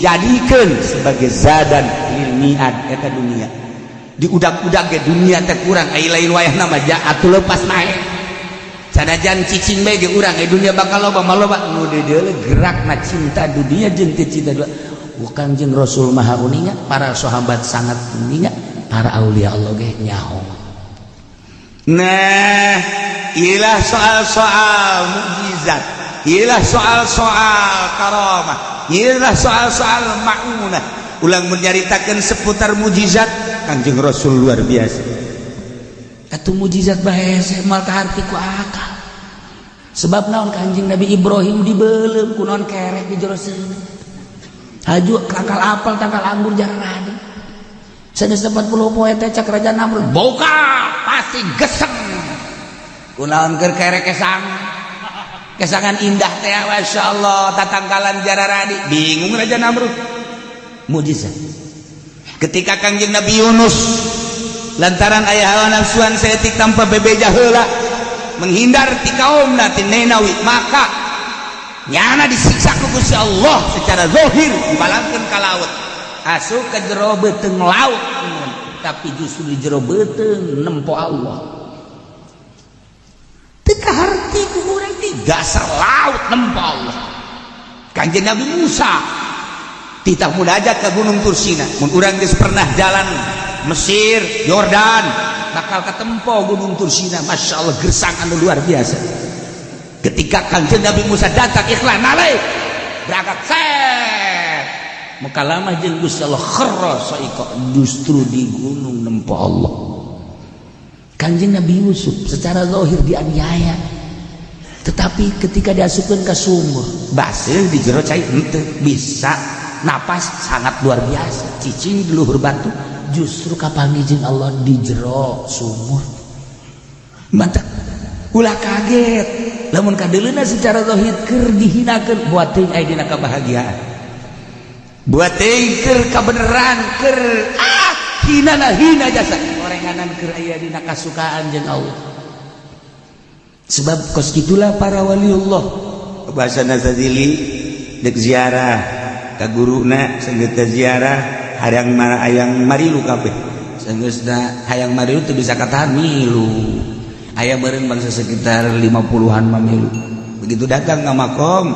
jadikan sebagai zadan lil mi'ad eta dunia diudag-udag ge dunia teh kurang ai lain wayah nama atuh lepas naik sanajan cicing bae ge urang dunia bakal loba maloba nu dedeule gerakna cinta dunia jeung teu cinta dunia bukan jeung Rasul maha uninga para sahabat sangat uninga para aulia Allah ge nyaho nah ilah soal-soal mukjizat ilah soal-soal karamah ilah soal-soal ma'unah ulang menyaritakeun seputar mukjizat Kanjeng Rasul luar biasa atuh mujizat bae mal kaharti ku akal sebab naon Kanjeng Nabi Ibrahim dibeuleum ku naon kerek di jero seuneu haju kakal apel tangkal anggur jarang radi sanes 40 poe teh cak Raja Namrud boga pasti geseng ku naon keur kerek kesangan indah teh masyaallah tatangkalan jarang radi bingung Raja Namrud mujizat ketika Kanjeng Nabi Yunus lantaran ayah hawa nafsuan seetik tanpa bebeja heula menghindar ti kaumna ti Ninawi maka nyana disiksa ku Gusti Allah secara zahir dibalangkeun ka laut asup ka jero beuteung laut tapi justru di jero beuteung nempo Allah teu kaharti ku urang di dasar laut nempo Allah Kanjeng Nabi Musa titah munajat ke Gunung Tursina mun urang geus pernah jalan Mesir, Yordan bakal ketempo Gunung Tursina Masya Allah gersang anu luar biasa ketika Kanjeng Nabi Musa datang ikhlas nalai berangkat set mukalamah jeung Gusti Allah kharra sa'iqa justru di gunung nempo Allah. Kanjeng Nabi Yusuf secara zahir dianiaya tetapi ketika diasupkeun ka sumur baseuh di jero cai henteu bisa napas sangat luar biasa cicing di luhur batu justru kapanggih jeung Allah di jero sumur mantap ulah kaget lamun kadeleuna secara zahir keur dihinakeun buat teuing aya dina kabahagiaan buat teuing keur kabeneran keur hina jasa orenganan keur aya dina kasukaan jeung Allah sebab kos kitulah para waliullah bahasa Nazazili dek ziarah ka guruna sanggeus ziarah hayang marilu kabeh sanggeus hayang marilu teu bisa katahan milu aya meureun bangsa sekitar 50-an mamilu begitu datang ka makom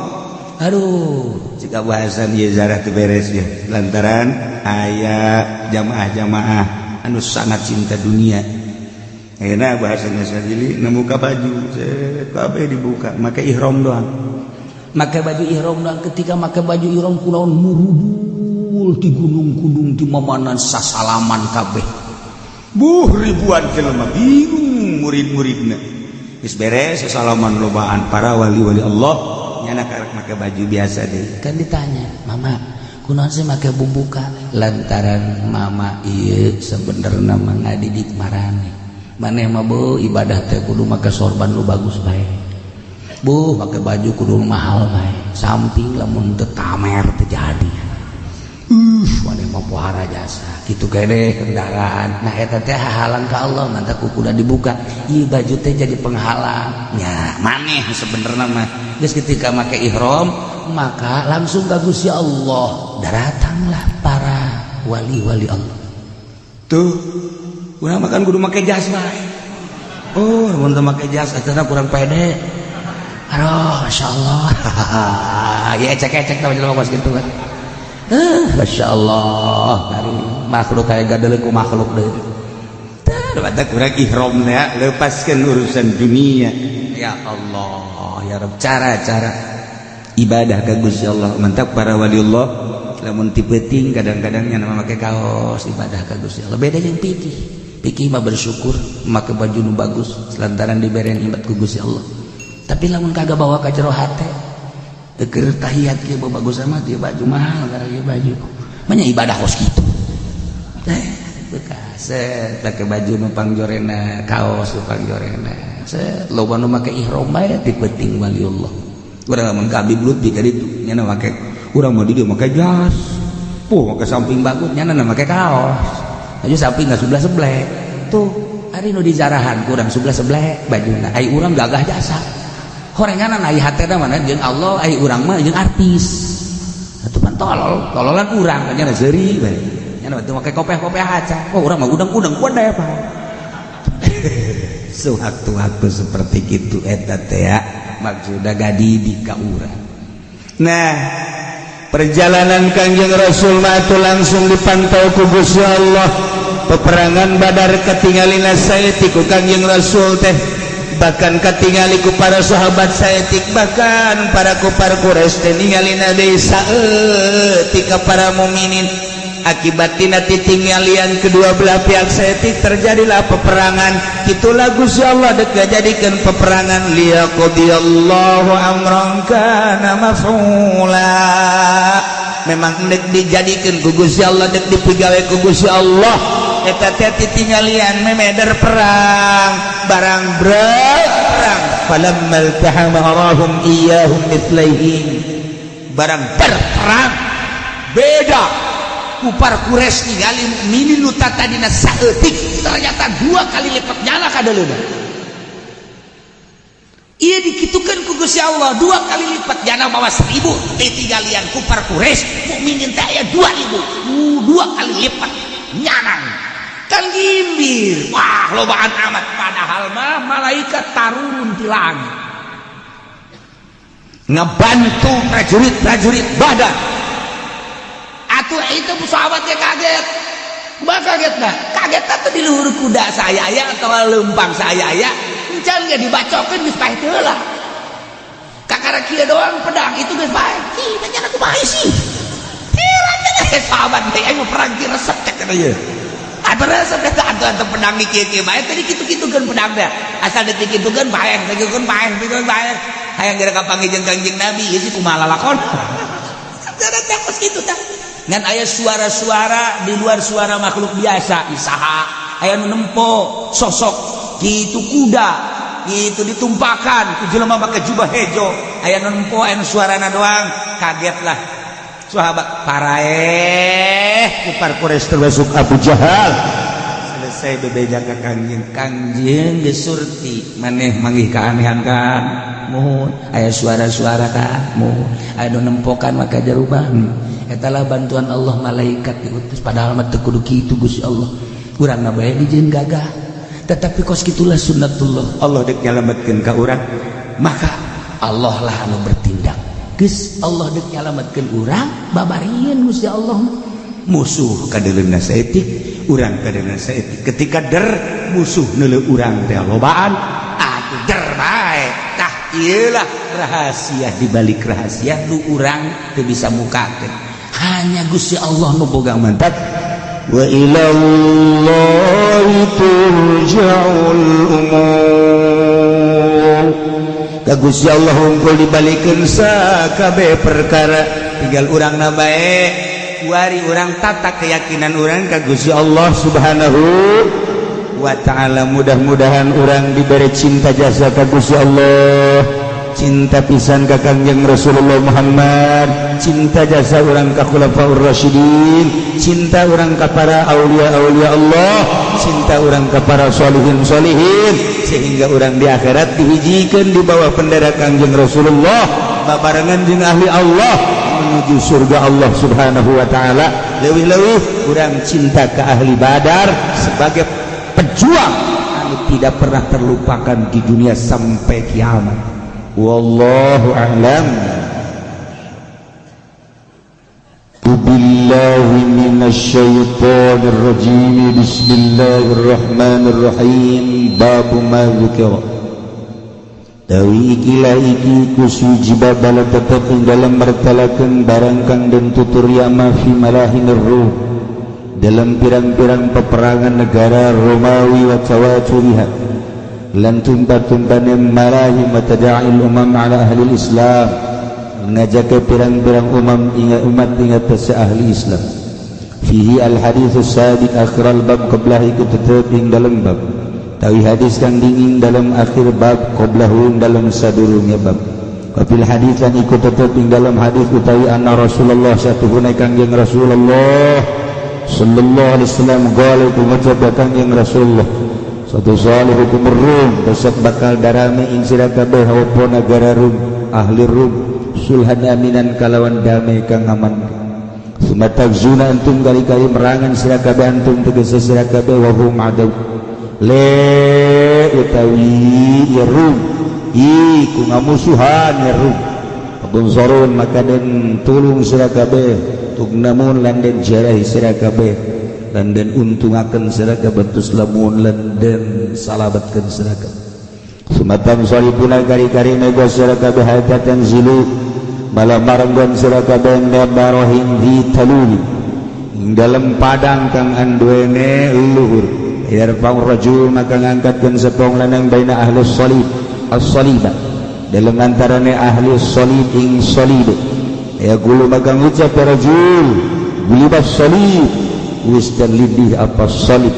aduh jika bahasan ieu ziarah teu beres ya lantaran aya jamaah-jamaah anu sangat cinta dunia ayeuna bahasana sadili nemu ka baju kabeh dibuka make ihram doang make baju ihram doang ketika make baju ihram kunaon murudul di gunung-gunung di mamanan sasalaman kabeh ribuan jelema bingung murid-muridna geus beres sasalaman lobaan para wali-wali Allah nyana karek make baju biasa deui kan ditanya mama kunaon sih make bubuka lantaran mama ieu sebenarnya mah ngadidik marane maneh mah bu ibadah teh kudu make sorban nu bagus bae bu make baju kudu mahal bae samping lamun teu tamer teu jadi maneh mah pohara jasa kitu kene kendaraan nah eta teh hahalang ka Allah mantap kukuda dibuka ieu baju teh jadi penghalang nya maneh sebenarnya mah geus ketika make ihram maka langsung ka Gusti Allah datanglah para wali-wali Allah tuh urang makan kudu make jas bae mun teu make jas eta kurang pede aduh masyaallah ya ecek-ecek tah jelema kos kitu kan masyaallah dari makhluk kayak gadeuleun ku makhluk deui tah mata kurang ihramna lepaskeun urusan dunia ya Allah ya Rabb cara-cara ibadah ka Gusti Allah mantap para waliullah lamun ti peuting kadang-kadang nya make kaos ibadah ka Gusti Allah beda jeung pikih mah bersyukur make baju nu bagus lantaran diberen ibadah ku Gusti Allah tapi lamun kagak bawa ka jero hate keur tahiyat kieu bagus amat ieu baju mahal gara ieu baju manya ibadah kos kitu bekas take baju nu pangjorena kaos nu pangjorena loba nu make ihram bae ti penting waliullah urang lamun ka Habib Lutfi ka ditu nya make urang mah di dieu make jas make samping bagus nya make kaos aju samping sebelah tuh ari nu dijarahan kurang sebelah bajuna ai urang gagah jasa horenganan aya hatena mana jeung Allah ai urang mah jeung artis atuh pan tololan urang nya seuri bae nya teu make kopeh-kopeh aca urang mah udang-udang kodep sewaktu-waktu seperti kitu eta teh ya maksudna gadidik ka urang nah perjalanan Kanjeng Rasul mah langsung dipantau ku Gusti Allah peperangan Badar katingalina saeutik ku Kanjeng Rasul teh bahkan katingali ku para sahabat saeutik bahkan para kufar Quraisy teh ningalina deui saeutik ka para mukminin akibatina titinggalian kedua belah pihak saeutik terjadilah peperangan kitulah Gusti Allah dek ngajadikeun peperangan liyaqdiyallahu amran kana maf'ula memang dek dijadikeun ku Gusti Allah dek dipigawe ku Gusti Allah eta teh titinggalian memeder perang barang perang falammal tahamarahum iyyahum mithlaihim barang berperang beda kufar Quraisy ningali mukminin nu tadina saeutik ternyata 2 kali lipat nyana kadaleuna ieu dikitukeun ku Gusti Allah 2 kali lipat nyana bawa 1000 titinggalian kufar Quraisy mukminin teh aya 2000 2 kali lipat nyana kan gimbir wah lobaan amat padahal mah malaikat tarurun ti langit ngebantu prajurit Badar atuh itu sahabatnya kaget kaget tuh di luhur kuda saya atau lempang saya encan ge dibacokeun geus paeh teulah perkara kia doang pedang itu geus bae ih tanya aku bae sih sahabat teh ayo perang ki resep cek kana ieu ada resep kata antu pedang di kieu bae tadi kitu-kitukeun pedang teh asal ditikitukeun bae tegeukeun bae hayang geura kapanggih jeung Kangjeng Nabi ieu sih kumaha lalakon ada takos kitu tah ngan aya suara-suara di luar suara makhluk biasa isaha aya nu nempo sosok kitu kuda itu ditumpakan ku jelema make jubah hejo aya nu nempo aya suarana doang kagetlah sahabat paraeh kipar Quraisy termasuk Abu Jahal selesai bebeja ka Kangjeng geus surti maneh manggih kaanehan kan mohon aya suara-suara kan mohon aya nu nempokan maka jarubah eta lah bantuan Allah malaikat diutus padahal mah teu kudu kitu Gusti Allah urang bae dijieun gagah tetapi kos kitulah sunnatullah Allah dek nyalametkeun ka urang maka Allah lah anu bertindak geus Allah dek nyalametkeun urang babarieun Gusti Allah musuh kadeuleuna saeutik urang kadeuleuna saeutik ketika der musuh neuleuh urang teh lobaan atuh der bae tah ieu lah rahasia di balik rahasia nu urang teu bisa mukakeun hanya Gusti Allah nu boga mantap wa ilallahi turja'ul umur ka Gusti Allah hungkul dibalikeun sakabeh perkara tinggal urangna bae kuari urang tata keyakinan urang ka Gusti Allah Subhanahu wa ta'ala mudah-mudahan urang diberi cinta jasa ka Gusti Allah cinta pisan ka Kangjeng Rasulullah Muhammad cinta jasa urang ka khulafaur rasyidin cinta urang ka para aulia-aulia Allah cinta urang ka para sholihin sehingga urang di akhirat dihijikeun di bawah bendera Kangjeng Rasulullah babarengan jeung ahli Allah menuju surga Allah Subhanahu wa taala leuwih-leuwih urang cinta ka ahli Badar sebagai pejuang anu tidak pernah terlupakan di dunia sampai kiamat. Wallahu a'lam. Billahi minasyaitonir rajim. Bismillahirrahmanirrahim. Babu ma dzikra. Dawi ikilah iki kusuji babala tetap dalam mertalakeun barang kang den tutur yama fi malahinir ruh dalam pirang-pirang peperangan negara Romawi wa tawaturiha lan tumpa-tumpane malahi matada'il umam ala ahli Islam ngajak pirang-pirang umat ingat sa ahli Islam fihi al hadits sabiq akhir al bab qablah ikut tetep ing dalam bab tawi hadis kang dingin dalam akhir bab qablahu dalam sadurungnya bab kapil hadis lan ikut tetep ing dalam hadis utawi anna Rasulullah satuhuna Kangjeng Rasulullah sallallahu alaihi wasallam qala kumajab Kangjeng Rasulullah satu salih hukum Rum besok bakal darame ing sira kabeh apa negara Rum ahli Rum sulhan aminan kalawan damai kang aman sumatagzuna antum kali-kali merangan sira kabeh antum tegese sira kabeh wa hum adaw le utawi ya Rum iku ngamusuhan ya Rum pabunsorun maka den tulung sira kabeh tugnamun lan den jarahi sira kabeh dan den untungakeun sira kabeh tus lamun lan den salabatkeun sira kabeh sumatam salipuna kari-kari nego sira kabeh hadatan zilu malah maranggon sira kabeh nabarahin di taluli ing dalam padang kang anduene luhur yarfa'ur rajul maka ngangkatkeun sepong lanang baina ahli salib as-salibah dalam antarane ahli salib ing salib ya gulu maka ngucap rajul gulibas salib wis dan lidih apa salib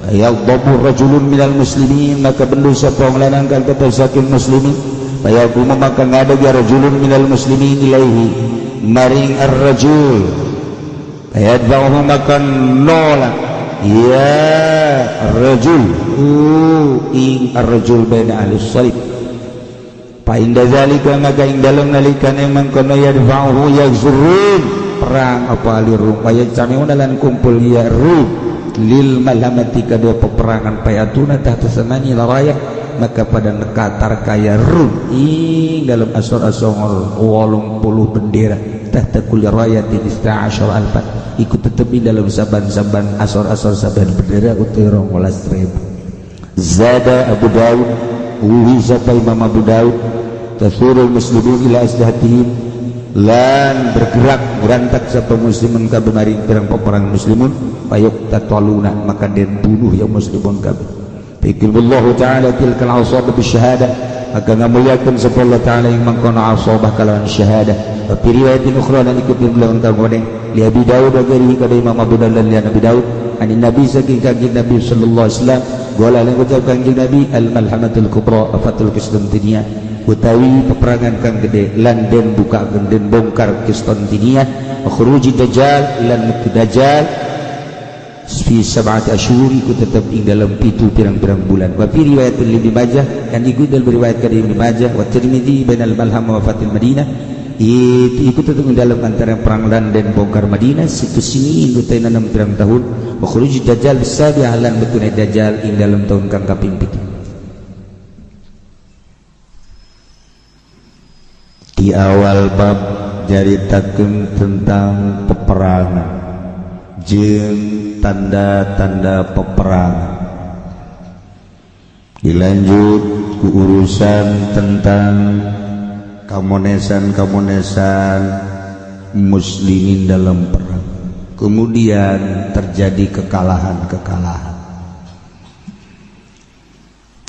yadhabu rajulun minal muslimin maka bendu sapong lanang kang saking muslimin fayaqumu maka ngadeg ya rajulun minal muslimin ilaihi maring ar-rajul fayadba'uhu maka nolak ya ar-rajul ing ar-rajul baina ahli salib fa inda zalika maka ing dalem nalikane mangkono yadba'uhu yazurun perang apa alirum paya camiuna lan kumpul ya ru lil malhamati kadua peperangan payatuna tahta samani laraya maka pada nekatar kaya rum ing dalam asor-asor 80 bendera tahta kulli rayatin 11 alfan ikut tetepi dalam saban-saban asor-asor saban bendera utai 12.000 zada Abu Daud wiza Imam Abu Daud tasurul muslimun ila aslihatihim lan bergerak berantak sapa muslimun kabeh maring pirang peperangan muslimun payuk tatwaluna maka den bunuh ya muslimun kabeh fikillahu ta'ala tilkal asabah bisyahadah maka ngamuliakeun sapa Allah taala yang mangkono asabah kalawan syahadah wa fi riwayatin ukhra lan ikut bilang kagodeng li Abi Daud wa ghairihi kada Imam Abu Dawud dan Nabi Daud ani Nabi saking kanjeng Nabi sallallahu alaihi wasallam gola lan ucap kanjeng Nabi al malhamatul kubra afatul Konstantinia utawi peperangan kang gede lan den buka den bongkar Konstantinia wa khuruji dajjal lan metu dajjal fi sab'ati asyhur iku tetep ing dalam 7 pirang-pirang bulan wa fi riwayat Ibnu Majah dan iku dalam riwayat dari Ibnu Majah wa Tirmidzi bainal malham wa fatil Madinah itu tetep ing dalam antara perang lan den bongkar Madinah situ sini itu tena 6 pirang tahun wa khuruji dajjal bisabi'ah lan betune dajjal ing dalam tahun kang kaping 7 di awal bab jaritakeun tentang peperangan jeung tanda-tanda peperangan dilanjut ke urusan tentang kamonesan muslimin dalam perang kemudian terjadi kekalahan-kekalahan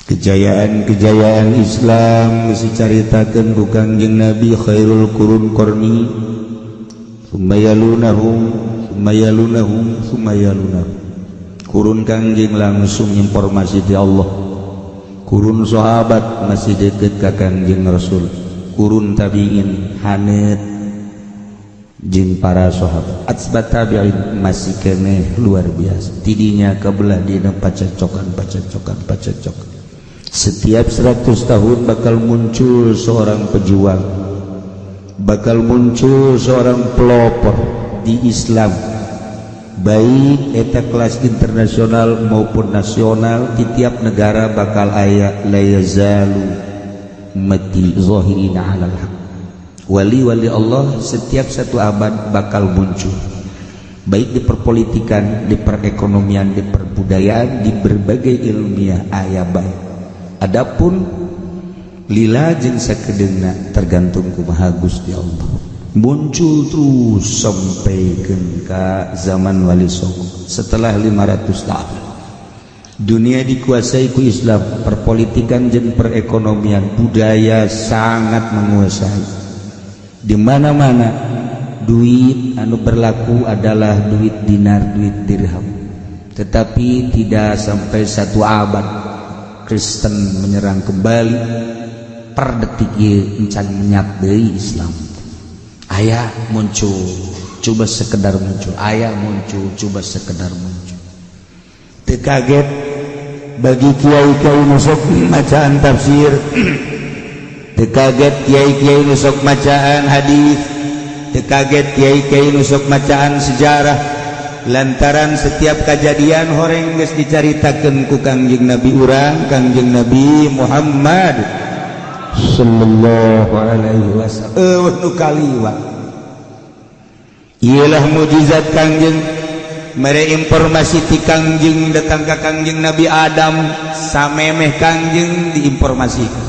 kejayaan-kejayaan Islam dicaritakeun ku Kangjeng Nabi khairul qurun qarni sumayalunahum kurun Kangjeng langsung informasi di Allah kurun sahabat masih deket ka Kangjeng Rasul kurun tabi'in hanet jeung para sahabat atsbat tabi'in masih keneh luar biasa tidinya kabelah dina pacacokan setiap 100 tahun bakal muncul seorang pejuang bakal muncul seorang pelopor di Islam baik eta kelas internasional maupun nasional di tiap negara bakal aya la yazalu mati zahirina 'alal haq wali-wali Allah setiap satu abad bakal muncul baik di perpolitikan, di perekonomian, di perbudayaan, di berbagai ilmiah aya baik adapun lila jeung sakedeuna tergantung kumaha Gusti Allah muncul terus sampai ke zaman Wali Songo setelah 500 tahun dunia dikuasai ku Islam perpolitikan dan perekonomian budaya sangat menguasai di mana-mana duit anu berlaku adalah duit dinar duit dirham tetapi tidak sampai 1 abad Kristen menyerang kembali per detik encan menyat deui Islam ayah muncul coba sekedar muncul ayah muncul coba sekedar muncul teu kaget bagi kiai-kiai nu sok macaan tafsir teu kaget kiai-kiai nu sok macaan hadis teu kaget kiai-kiai nu sok macaan sejarah lantaran setiap kejadian horeng geus dicaritakeun ku Kangjeng Nabi urang Kangjeng Nabi Muhammad sallallahu alaihi wasallam nu kaliwa ialah mujizat Kangjeng mere informasi ti Kangjeng datang ka Kangjeng Nabi Adam samemeh Kangjeng diinformasikan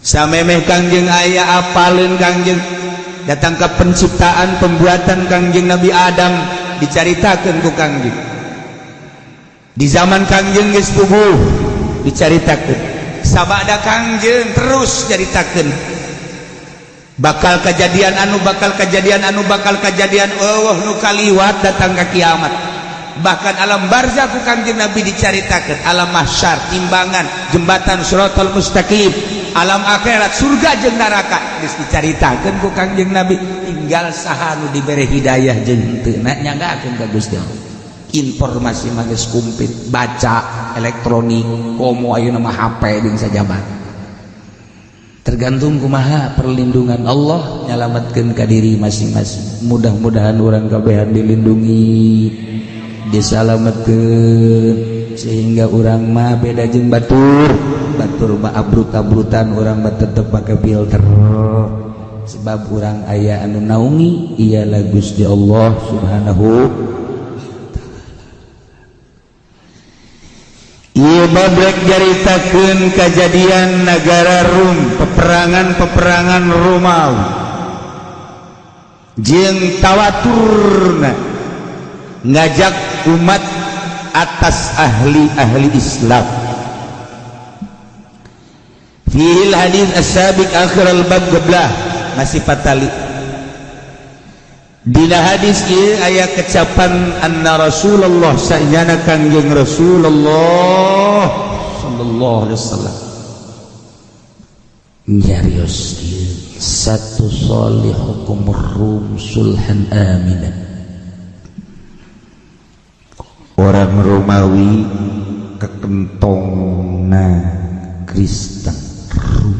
samemeh Kangjeng aya apaleun Kangjeng datang ka penciptaan pembuatan Kangjeng Nabi Adam dicaritakeun ku Kangjeng di zaman Kangjeng geus puguh dicaritakeun sabada Kangjeng terus nyaritakeun bakal kejadian anu bakal kejadian nu kaliwat datang ke kiamat bahkan alam barzakh ku Kangjeng Nabi dicaritakeun alam mahsyar timbangan jembatan Shiratal Mustaqim alam akhirat surga jeung neraka geus dicaritakeun ku Kangjeng Nabi tinggal saha nu dibere hidayah jeung henteu nyanggakeun ka Gusti Allah informasi mah geus kumplit baca elektronik komo ayeuna mah HP jeung sajabat tergantung kumaha perlindungan Allah nyalametkeun ka diri masing-masing mudah-mudahan urang kabehan dilindungi disalametkeun sehingga urang mah beda jeung batur mah abrut-abrutan urang mah tetep pake filter sebab urang aya anu naungi ialah Gusti Allah Subhanahu ieu babrek jaritakeun kejadian negara Rum, peperangan Romawi jeung tawaturna ngajak umat atas ahli Islam. Fihil hadis as-sabiq akhir al-bab qablah masih patali. Dina hadis ieu aya kecapan anna Rasulullah sayyana kangjeng Rasulullah sallallahu alaihi wasallam nyarios ieu satu salihukum rum sulhan aminan. Orang Romawi kekentongna Kristen Rum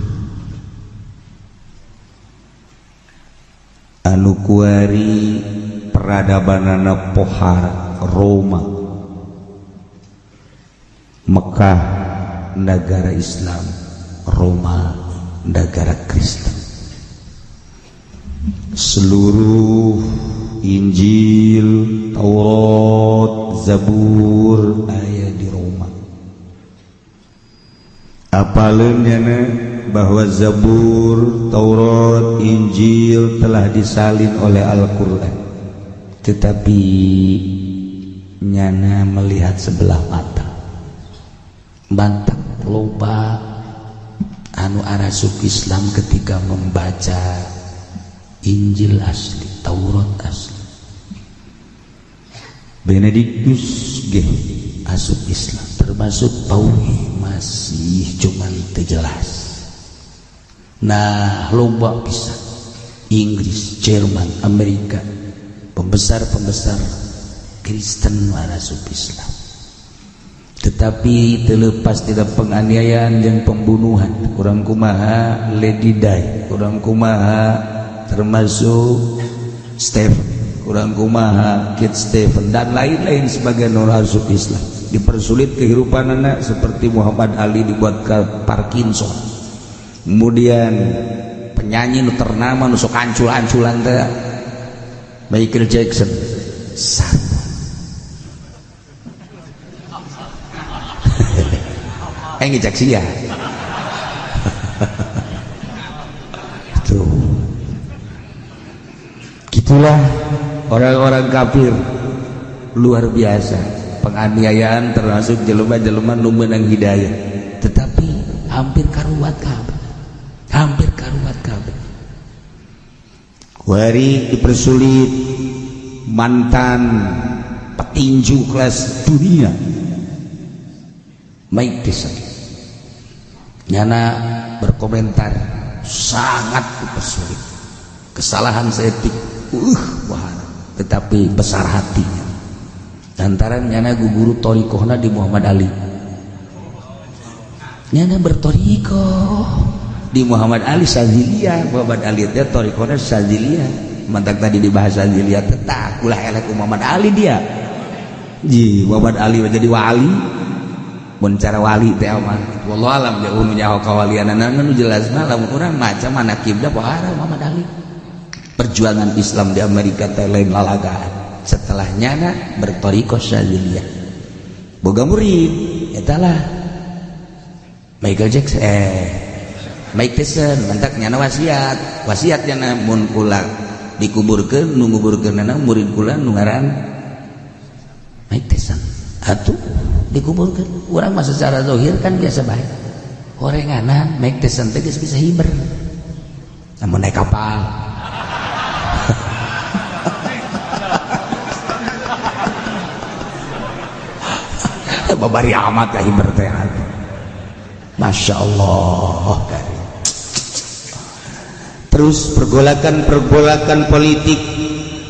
anu kuari peradabanana pohara Roma Mekah negara Islam, Roma negara Kristen. Seluruh Injil, Taurat, Zabur aya di Roma. Apaleun nya bahwa Zabur, Taurat, Injil telah disalin oleh Al-Qur'an. Tetapi nyana melihat sebelah mata. Bantak loba anu arasuk Islam ketika membaca Injil asli, Taurat asli. Benediktus ge asup Islam, termasuk Pauli masih cuman terjelas. Nah, loba bisa Inggris, Jerman, Amerika, pembesar-pembesar Kristen asup Islam. Tetapi terlepas tidak penganiayaan dan pembunuhan, kurang kumaha Lady Di, kurang kumaha termasuk Stephen, kurang kumaha Kit Stephen dan lain-lain sebagai asup Islam. Dipersulit kehidupan anak seperti Muhammad Ali dibuat ke Parkinson. Kemudian penyanyi nu ternama nu sok ancul-anculan teh Michael Jackson sama. Jackson ya. Tuh. Gitulah orang-orang kafir luar biasa, penganiayaan termasuk jelema-jelema nu meunang hidayah, tetapi hampir karuat kabeh. Kuari dipersulit mantan petinju kelas dunia Mike Tyson nyana berkomentar sangat dipersulit, kesalahan seetik wahana, tetapi besar hatinya lantaran nyana guguru torikohna di Muhammad Ali. Nyana bertorikoh di Muhammad Ali Saziliyah. Muhammad Ali teh torikohna Saziliyah, mantak tadi dibahas Saziliyah tetap ulah elek Muhammad Ali dia. Muhammad Ali menjadi wali, mun cara wali teh mah wallahu alam jauh nu nyaho kawalianana nu jelasna lamun urang maca manaqibna pohara Muhammad Ali. Perjuangan Islam di Amerika teh lain lalagaan. Setelah nyana bertorikoh Saziliyah boga murid eta lah Michael Jackson Mike Tyson mantak nyana wasiat nyana mun kula dikuburkeun nu nguburkeunana murid kula nu ngaran Mike Tyson atuh dikuburkeun urang mah secara zahir kan biasa bae horenganan Mike Tyson teh geus bisa hiber namun naik kapal babari amat ka hiber teh Masya Allah. Terus pergolakan politik,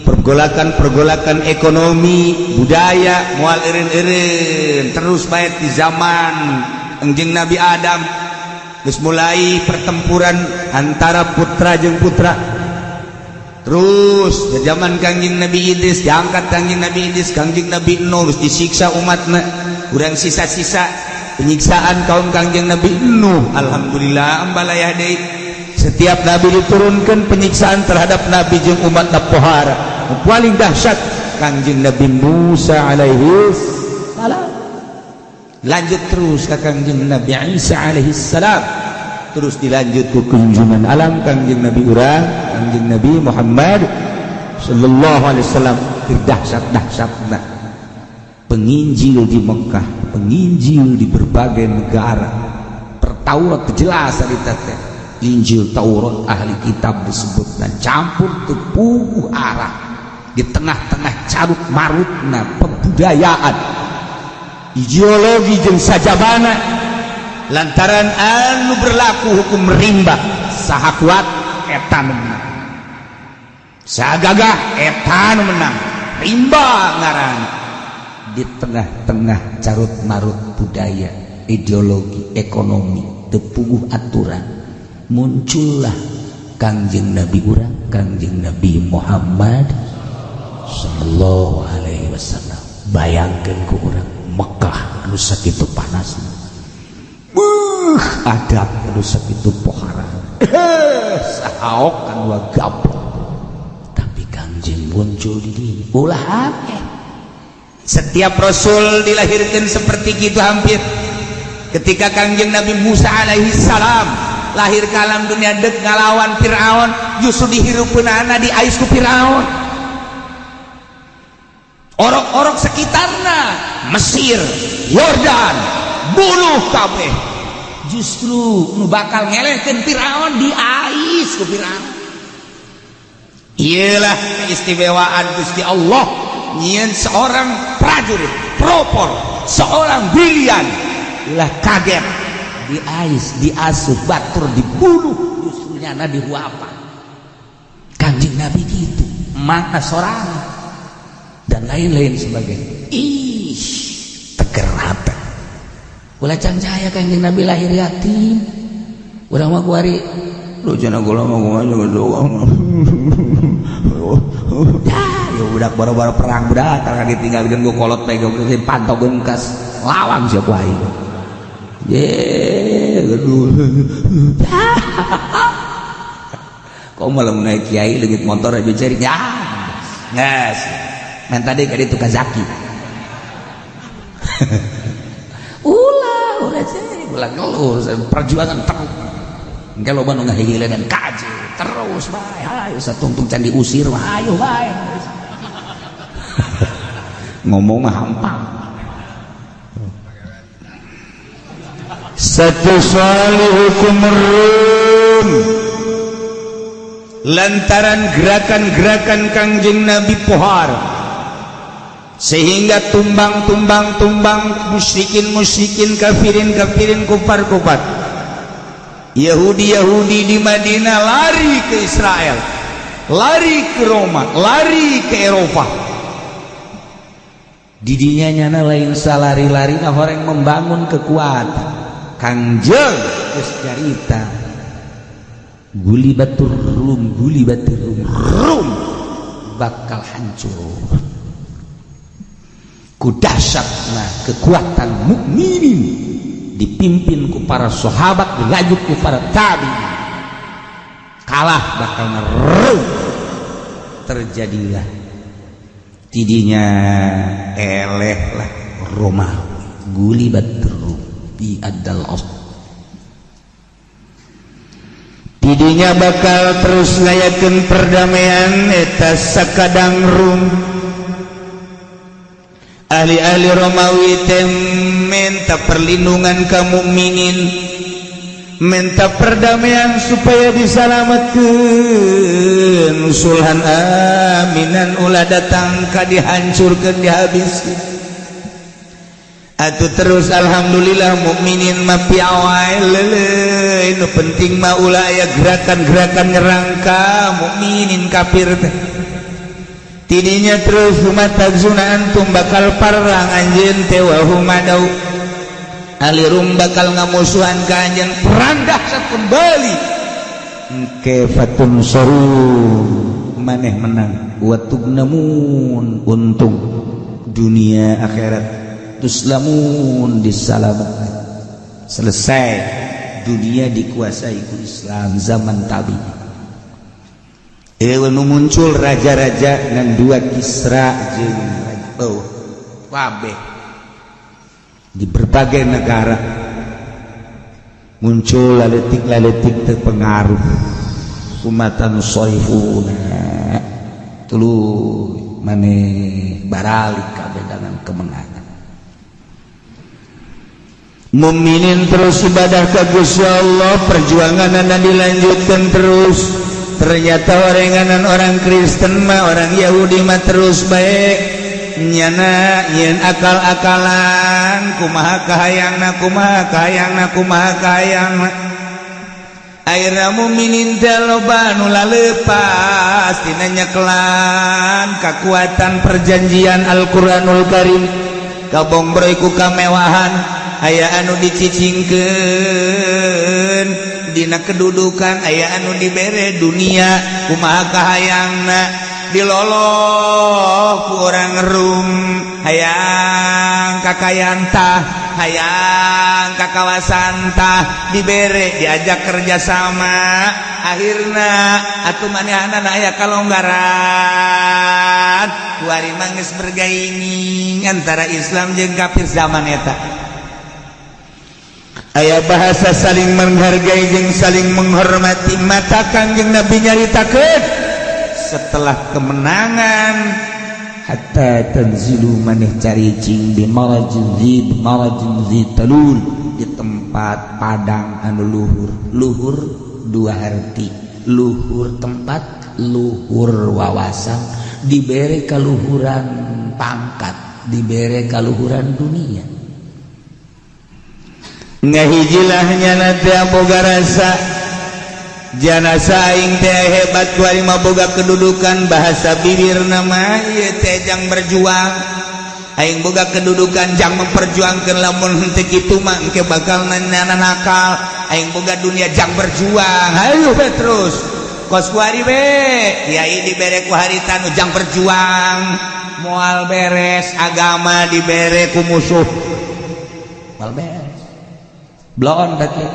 pergolakan ekonomi, budaya, mual eureun-eureun terus bae di zaman enjing Nabi Adam geus mulai pertempuran antara putra jeung putra. Terus di zaman Kangjeng Nabi Idris diangkat Kangjeng Nabi Idris, Kangjeng Nabi Nuh geus disiksa umatna, urang sisa-sisa penyiksaan kaum Kangjeng Nabi Nuh. Alhamdulillah ambalayah deui. Setiap nabi diturunkan penyiksaan terhadap nabi jeung umatna pohara. Paling dahsyat Kangjeng Nabi Musa alaihi salam. lanjut terus ke Kangjeng Nabi Isa alaihi salam, terus dilanjut ke kunjungan alam Kangjeng Nabi urang Kangjeng Nabi Muhammad sallallahu alaihi wasallam. Dahsyat-dahsyatna penginjil di Mekah, penginjil di berbagai negara. Pertaurat jelas cerita teh Injil Taurat ahli kitab disebut dan campur tepuh arah di tengah-tengah carut marutna pembudayaan ideologi jeung sajabana lantaran anu berlaku hukum rimba saha kuat eta menang, saha gagah eta menang, rimba ngaran. Di tengah-tengah carut marut budaya ideologi ekonomi tepuh aturan muncullah Kangjeng Nabi urang Kangjeng Nabi Muhammad sallallahu alaihi wasallam. Bayangkeun ku urang Mekah anu sakitu panasna, adab anu sakitu pohara, sahaok anu gaplok, tapi Kangjeng muncul di dieu ulah akeh. Setiap Rasul dilahirkan seperti itu hampir. Ketika Kangjeng Nabi Musa alaihi salam lahir ke alam dunia dek ngalawan Fir'aun, justru dihirupkeun anak diais ku Fir'aun. Orok-orok sekitarna Mesir, Yordan, bunuh kabeh. Justru nu bakal ngelehkeun Fir'aun diais ku Fir'aun. Iyalah keistimewaan Gusti Allah nyian seorang prajurit propor, seorang brilian ulah kaget diais, diasuh, batur dibunuh, justru nyana dihuapa. Kanjeng Nabi gitu mana seorang dan lain-lain sebagainya. Ih, teger hati ulah can cahaya Kanjeng Nabi lahir yatim. Urang mah kuari lu cenah kula mah kumaha doang. Ya budak baru-baru perang budak karena ditinggalkan gue kolot pegang gue pantau gengkas lawang siapa aing gedul kau malah naik kiai legit motor aja cari ya ngas main tadi kali itu Kazaki ulah cari ulah ngeluh perjuangan terus kalau banu ngahilangan kaji terus bae ayo satungtung can diusir mah ayo bae ngomong mah hampang. Satu salih hukum rum lantaran gerakan-gerakan Kangjeng Nabi pohar sehingga tumbang musyrikin kafirin kufar Yahudi di Madinah lari ke Israel, lari ke Roma, lari ke Eropa. Didinya nyana lain salari-lari nah orang membangun kekuatan. Kangjeng geus carita gulibatur rum bakal hancur ku dahsyatna kekuatan mukminin dipimpin ku para sahabat dilanjut ku para tabi'in kalah bakal ngerum. Terjadilah tidinya eleh lah Romawi gulibatur rum di adal os tidinya bakal terus ngayakeun perdamaian eta sakadang rum. Ahli-ahli Romawi teh minta perlindungan kaum mukminin, minta perdamaian supaya disalamatkeun usulhan aminan ulah datang ka dihancurkeun dihabiskeun. Atuh terus alhamdulillah mukminin mah piawai leuleuy nu penting mah ulah aya gerakan-gerakan nyerang ka mukminin kafir teh. Tidinya terus umat tagzuna antum bakal parang anjeun teh wa humadau alirum bakal ngamusuhan ka anjeun perang dahsyat kembali engke fatun saru maneh menang wa tugnamun untung dunia akhirat tuslamun disalamatkan selesai dunia dikuasai ku Islam zaman tabi'in. Nu muncul raja-raja ngan dua Kisra jeung Wabeh di berbagai negara muncul laletik-laletik terpengaruh sumatan soifuna tuluy maneh baralik kabeh dengan kemenangan. Mukminin terus ibadah ka Gusti Allah, perjuanganna dilanjutkan terus. Ternyata orenganan orang Kristen mah, orang Yahudi mah terus baik nyana yen akal-akalan kumaha kahayangna akhirna mukminin teh loba nu lalepas tina nyekelan kakuatan perjanjian Al-Qur'anul Karim kabongbroy ku kamewahan aya anu dicicingkeun dina kedudukan aya anu dibere dunia kumaha kahayangna diloloh ku orang Rum hayang kakayaan tah hayang kakawasan tah dibere diajak kerjasama akhirna atuh manehanana aya kalonggaran kuari manggeus bergaining antara Islam jeung kafir zaman eta. Aya bahasa saling menghargai jeung saling menghormati mata Kangjeng Nabi nyaritakeun setelah kemenangan hatta tanzilu maneh caricing bi marajin zitalul di tempat padang anu luhur dua arti luhur tempat luhur wawasan dibere kaluhuran pangkat dibere kaluhuran dunia ngahijilah nyana teh boga rasa janasa aing teh hebat kuari mah boga kedudukan bahasa bibirna mah ieu teh jang berjuang aing boga kedudukan jang memperjuangkeun lamun henteu kitu mah engke bakal nyana nakal aing boga dunia jang berjuang hayu we terus kos kuari we kiai dibere ku harita nu jang berjuang moal beres agama dibere ku musuh moal beres blon dake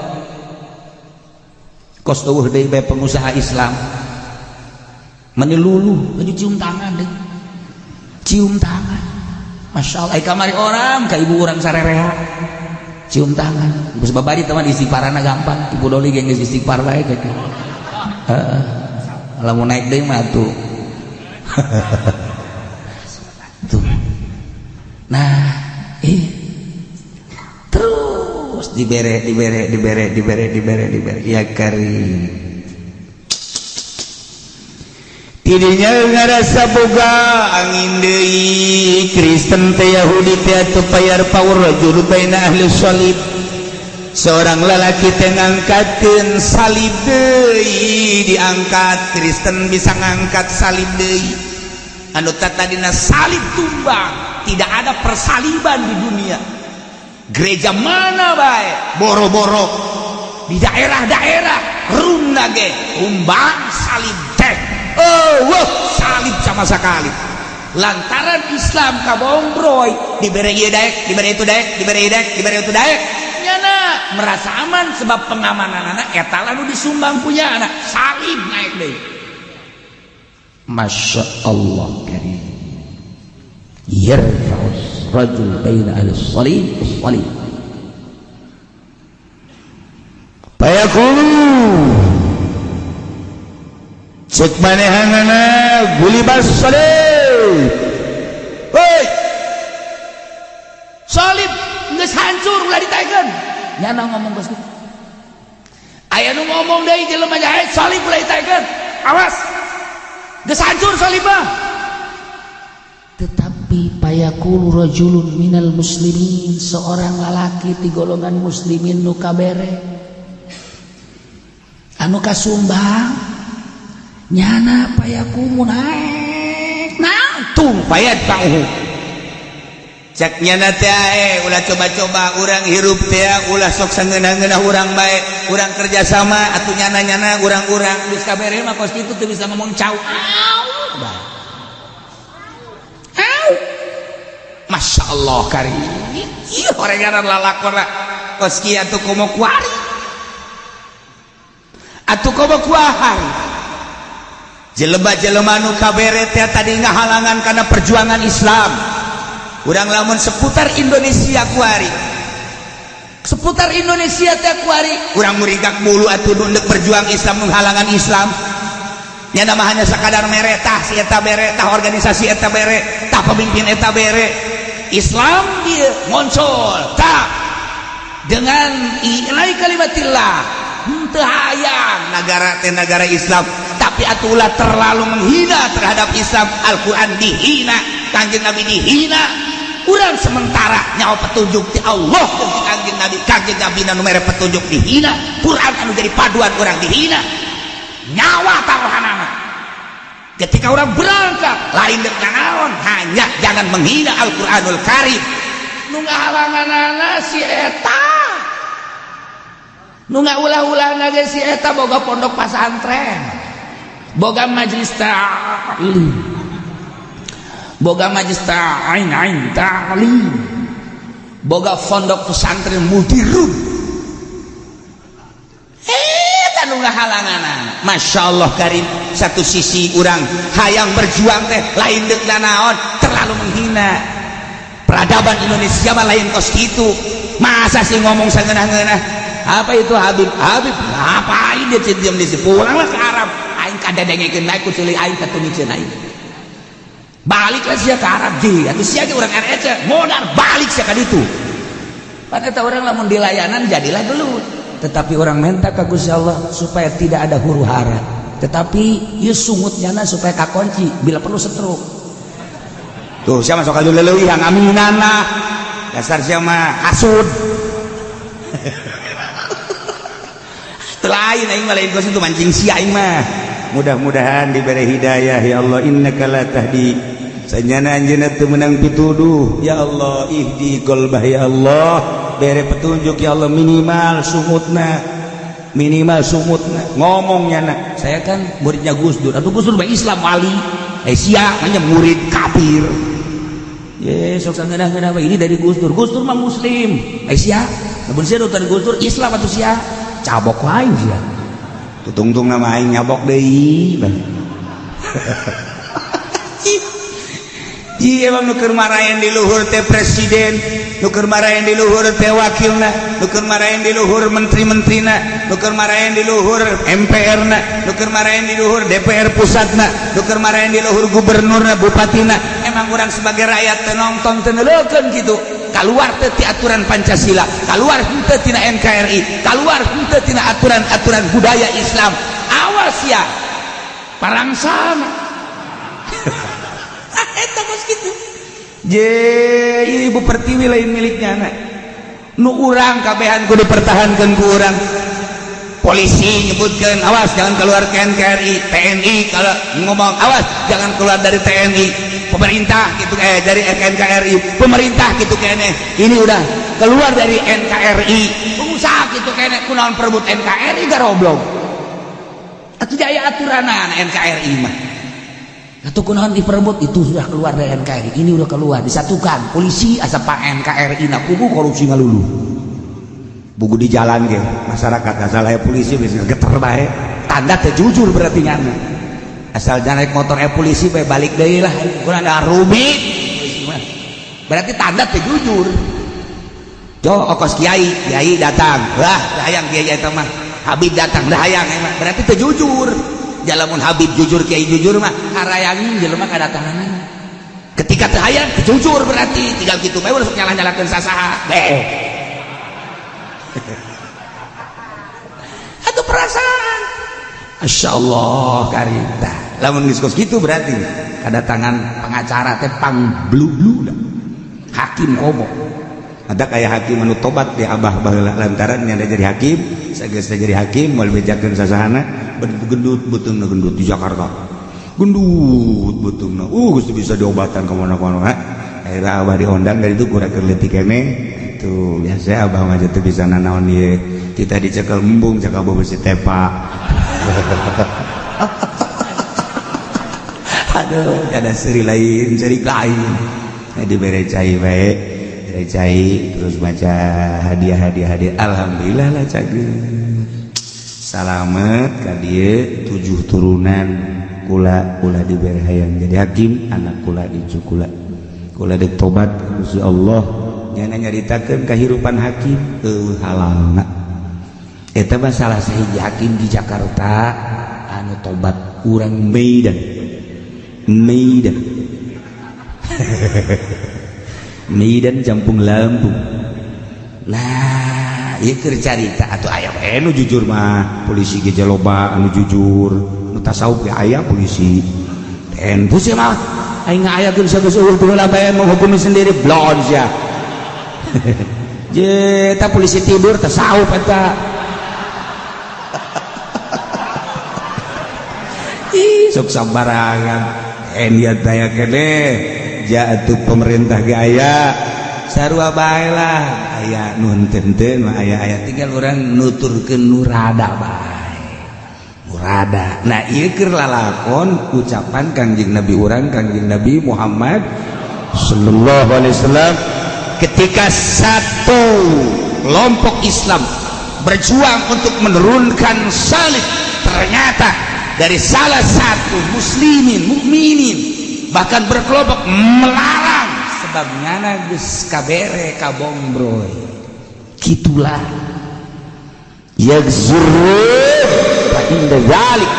kos eueuh deui bae pengusaha Islam meni luluh anu cium tangan deui cium tangan masyaallah ai kamari orang ka ibu urang sarereha cium tangan geus babari teman istighfarana gampang ibu doli ge geus istighfar bae gitu heeh lamun naik deui mah atuh tuh nah terus dibere ya karim tidinya ngarasa boga angin deui Kristen teh Yahudi teh atuh payar pawur rajul baina ahli salib seorang lalaki teh ngangkatkeun salib deui diangkat Kristen bisa ngangkat salib deui anu tadina salib tumbang tidak ada persaliban di dunia gereja mana baik boro-boro di daerah-daerah rumna ge umbang salib teh salib sama sekali lantaran Islam kabongbroy dibere ieu daek dibere itu daek dibere daek dibere itu daek nyana merasa aman sebab pengamananana eta lalu disumbang punya anak salib naik deui Masya Allah karim yarfa'us rajul baina al-salib was-salib payakulu cek manehanana gulibas salib hei salib geus hancur ulah ditaekeun nyana ngomong geus kitu aya nu ngomong deui jelema jahe salib ulah ditaekeun awas geus hancur salib mah tetapi payakulu rajulun minal muslimin seorang lalaki di golongan muslimin nu kabere anu kasumbang nyana payakumu naik tung payat pauh cek nyana teh ulah coba-coba urang hirup teh ulah sok sangeunah-ngeunah urang bae urang kerjasama atuh nyana-nyana urang-urang geus kabere mah kos kitu teu bisa ngomong cau Masya Allah karim iya horenganan lalakona kos kieu atuh komo kuari atuh komo kuahari jelema-jelema nu kabere teh tadi ngahalangan kana perjuangan Islam urang lamun seputar Indonesia kuari seputar Indonesia teh kuari urang murigak bulu atuh untuk berjuang Islam menghalangan Islam nya nama hanya sekadar meretah si eta bere tah organisasi eta bere tah pemimpin eta bere Islam dia muncul tak dengan ilai kalimatillah teu hayang negara teh negara Islam tapi atulah terlalu menghina terhadap Islam Al-Quran dihina Kanjeng Nabi dihina urang sementara nyawa petunjuk di Allah dan di Kanjeng Nabi nu mere petunjuk dihina Quran anu jadi paduan urang dihina nyawa taruhanana ketika orang berangkat lain dek naon hanya jangan menghina Al-Quranul Karim nu ngahalanganana si eta nu ngaulah-ulahna ge si eta boga pondok pasantren boga majelis ta'lim boga majelis ta'lim boga pondok pesantren mudirun anu ngahalanganan Masya Allah Karim satu sisi urang hayang berjuang teh lain deuk naon terlalu menghina peradaban Indonesia mah lain kos kitu masa sih ngomong sangeunah-ngeunah apa itu Habib ngapain dia diam di situ pulanglah ke Arab aing kadedengekeun naik ku ceulik aing katunikeun aing baliklah sia ke Arab deui atuh sia ge urang RRC modal balik sia ka ditu pan eta urang lamun dilayanan jadilah gelut tetapi orang minta ke Gusti Allah supaya tidak ada huru hara tetapi ieu sungutnyana supaya kakunci bila perlu setruk tuh sia masuk ka leuleui yang aminana dasar sia mah hasud lain aing mah lain itu mancing sia aing mah mudah-mudahan diberi hidayah ya Allah innaka la tahdi sanyana anjeunna teu meunang pituduh ya Allah ihdi qalbah ya Allah bere petunjuk ya Allah minimal sumutna ngomongnya nak saya kan muridnya Gus Dur atau Gus Dur mah Islam wali sia hanya murid kafir ye sok sangeunah-ngeunah ini dari Gus Dur mah muslim sia lamun sia dari Gus Dur Islam atuh sia cabok wae sia tutungtung nama aing nyabok deui Ji emang nuker marahin di luhur teh presiden, nuker marahin di luhur teh wakilna, nuker marahin di luhur menteri-menterina, nuker marahin di luhur MPR-na, nuker marahin di luhur DPR pusatna, nuker marahin di luhur gubernurna, bupatina. Emang orang sebagai rakyat teh nonton teh neuleukkeun kitu. Kaluar teh ti aturan Pancasila, kaluar henteu tina NKRI, kaluar henteu tina aturan-aturan budaya Islam. Awas ya. Parangsana. Eta kos kitu. Ibu Pertiwi lain miliknya anak. Nu urang kabehan kudu dipertahankeun ku urang. Polisi nyebutkeun awas jangan keluar ke NKRI, TNI kalau ngomong awas jangan keluar dari TNI. Pemerintah gitu dari NKRI, pemerintah gitu kene. Ini udah keluar dari NKRI. Pengusaha gitu kene kunaon perebut NKRI garoblok. Atuh jaya aturanan NKRI mah. Atau kunaon diperebut itu sudah keluar dari NKRI, ini udah keluar disatukan polisi asa Pak NKRI na kubu korupsi ngalulu buku di jalan ge masyarakat asal aya polisi bisa geter bae tanda teh jujur berarti nyana asal naik motor polisi bae balik deui lah kurang ada rumit berarti tanda teh jujur jo okos kiai datang wah hayang kiai eta mah Habib datang dah hayang emang berarti teh jujur jalamun Habib jujur kiai jujur mah harayangin jelema kadatangan ketika teu hayang jujur berarti tinggal kitu bae urang nyalah-nyalahkeun sasaha beek atuh perasaan masyaallah karita lamun geus kitu berarti kadatangan pengacara teh pangblulu hakim komo ada kayak hakim anu tobat di abah baheula lantaran nya jadi hakim sageus jadi hakim moal bejakeun sasahana gendut beutungna gendut di Jakarta gendut beutungna geus bisa diobatan ka mana-mana akhirnya abah diondang dari itu kurakeun leutik kene itu biasa abah mah teh bisa nanaon ieu kita dicekel embung cak abah besi tepa aduh ada seri lain dibere cai bae cai terus baca hadiah alhamdulillah lah cageun salamet ka dieu 7 turunan kula dibere hayang jadi hakim anak kula di cukula kula dek tobat Gusti Allah nyana nyaritakeun kahirupan hakim halalna eta mah salah sahiji hakim di Jakarta anu tobat urang Medan Medan Campung Lampung. Nah ieu keur carita atuh aya bae nu jujur mah polisi ge loba anu jujur nu tasawuf ge aya polisi ten pusi mah aing ngayakeun sageus eueuh tuluy bae menghukumi sendiri blon sia je eta polisi tidur tasawuf eta sok sambarangan dia tanya kene jatuh pemerintah gaya sarua bae lah aya nu henteu mah aya tinggal urang nuturkeun nurada bae nurada. Nah ieu keur lalakon ucapan Kangjeng Nabi urang Kangjeng Nabi Muhammad sallallahu alaihi wasallam ketika satu kelompok Islam berjuang untuk menurunkan salib, ternyata dari salah satu muslimin mukminin bahkan berkelompok melarang sebabnya geus kabere kabombroy kitulah yazuru fa inda zalik.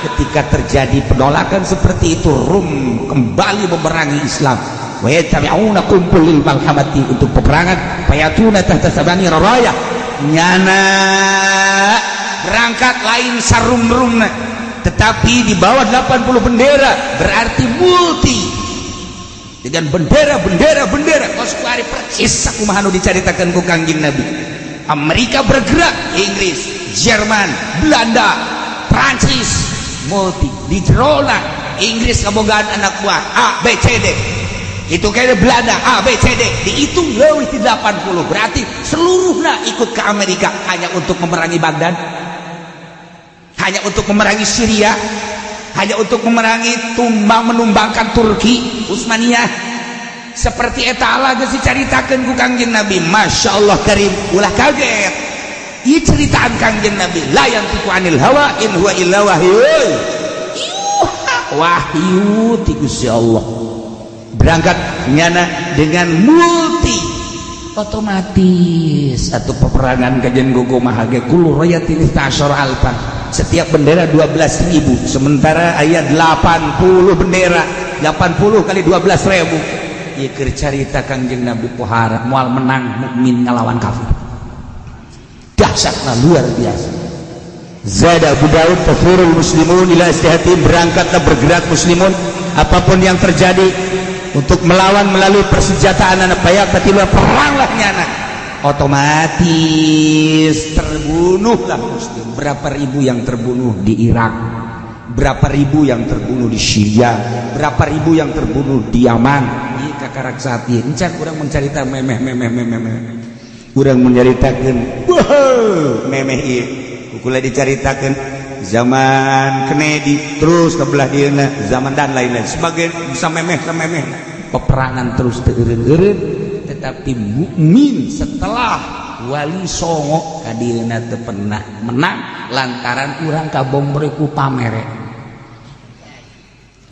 Ketika terjadi penolakan seperti itu Rum kembali memerangi Islam wa yatabi'una kumpul lil malhamati untuk peperangan fayatuna tahta sabani raraya nyana berangkat lain sarum-rumna tetapi di bawah 80 bendera berarti multi dengan bendera kos kuari percis sakumaha nu dicaritakeun ku Kangjeng Nabi. Amerika bergerak, Inggris, Jerman, Belanda, Prancis multi di jerona Inggris kabogaan anak buah A B C D itu kayak Belanda A B C D dihitung leuwih ti 80 berarti seluruhnya ikut ke Amerika hanya untuk memerangi Baghdad, hanya untuk memerangi Syria, hanya untuk memerangi menumbangkan Turki Utsmaniyah. Seperti eta Allah geus dicaritakeun ku Kangjeng Nabi. Masya Allah karim ulah kaget ieu ceritaan Kangjeng Nabi la yantiqu anil hawa in huwa illa wahyu ti Gusti Allah. Berangkat nyana dengan multi otomatis satu peperangan kajian kumaha ge kullu rayatin ta'asyara alfan setiap bendera 12.000 sementara ayat 80 bendera 80 kali 12.000 ieu keur carita Kangjeng Nabi pohara moal menang mukmin ngalawan kafir dahsyatna luar biasa. Zada Abu Daud tafurul muslimun ila istihatim berangkatlah bergerak muslimun apapun yang terjadi untuk melawan melalui persenjataan anak bayak katilah peranglah nyana otomatis terbunuhlah muslim. Berapa ribu yang terbunuh di Irak, berapa ribu yang terbunuh di Syria, berapa ribu yang terbunuh di Yaman. Ieu kakarak saat ieu encan urang mencarita memeh urang menceritakeun memeh ieu kula dicaritakeun zaman Kennedy terus ke belah dieuna zaman dan lain-lain sebagai bisa memeh peperangan terus teu eureun tetapi mukmin setelah wali songo kadieuna teu pernah menang lantaran urang kabombroy ku pamere.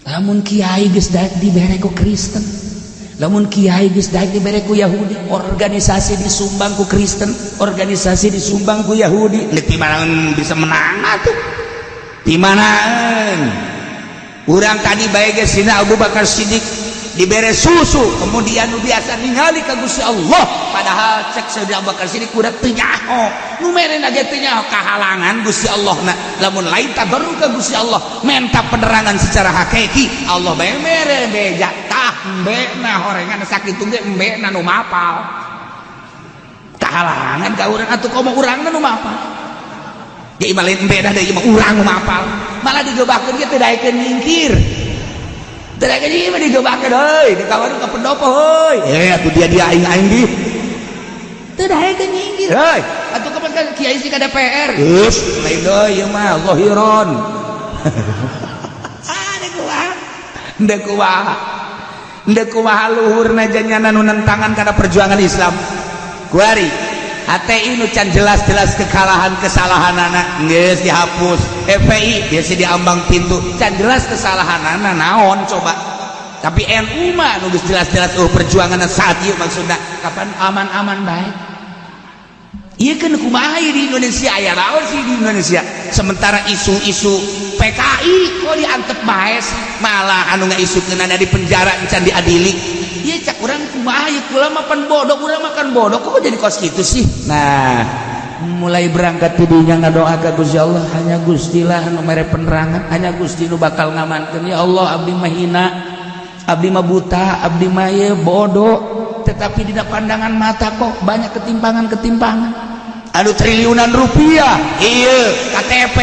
Lamun kiai geus daek dibere ku Kristen, lamun kiai geus daek dibere ku Yahudi, organisasi disumbang ku Kristen, organisasi disumbang ku Yahudi, di mana bisa menang atuh? Di mana? Urang tadi bae geus sina Abu Bakar Siddiq dibere susu, kemudian nu biasa ningali ka Gusti Allah, padahal cek Sayyidina Abu Bakar Siddiq udah teu nyaho. Nu merena ge teu nyaho kahalangan Gusti Allahna. Lamun lain tabarruk ka Gusti Allah, minta penerangan secara hakiki, Allah bae mere beja tah embena horengan sakitu ge embena nu mapal. Kahalangan ka urang atuh komo urangna nu mapal. Ge imalain embena deui mah urang nu mapal. Malah digebakeun ge teu daekeun nyingkir. Tidak kayak gini digebakan, hei, di kawan ke pendopo, hei, atuh dia aing di, tidak kayak nyinggir, hei, atuh kapan kan kiai sih kada PR, lain doi, ya mah, Allahiron, ndek kuah luhur najanya nanunan tangan karena perjuangan Islam, kuari. HTI nu can jelas-jelas kekalahan kesalahan anak geus dihapus, FPI biasa diambang pintu can jelas kesalahan anak naon coba Tapi NU mah nulis jelas-jelas perjuangan saat ieu maksudna kapan aman-aman baik. Iya kan kumaha di Indonesia aya naon sih di Indonesia. Sementara isu-isu PKI kok diantep bae sih. Malah anu ngaisukeun di penjara encan diadili. Iya cak urang kumaha ieu kula mah pan bodoh, urang makan bodoh kok jadi kos kitu sih. Nah, mulai berangkat tidinya ngadoa ka Gusti Allah, hanya Gusti lah anu mere penerangan, hanya Gusti nu bakal ngamankeun. Ya Allah, abdi mah hina, abdi mah buta, abdi mah bodoh, tetapi di pandangan mata kok banyak ketimpangan-ketimpangan. Anu triliunan rupiah, iya KTP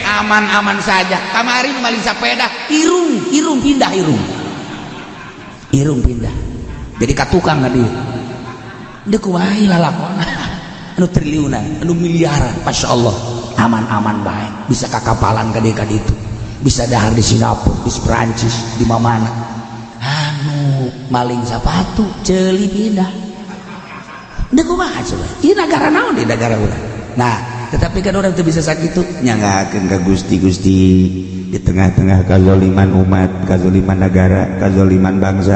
aman-aman saja. Kemarin maling sepeda, irung pindah. Jadi katukang tadi. Dia kuwahi lalakona. Anu triliunan, anu miliaran, masya Allah, aman-aman baik. Bisa kakapalan kade itu, bisa dahar di Singapura, di Perancis, di mana. Anu maling sepatu, celi pindah. Dia kumaha coba? Ini negara naon di negara urang. Nah, tetapi kan orang tuh bisa sakit tuh nyanggakeun ka Gusti di tengah-tengah kazaliman umat, kazaliman negara, kazaliman bangsa.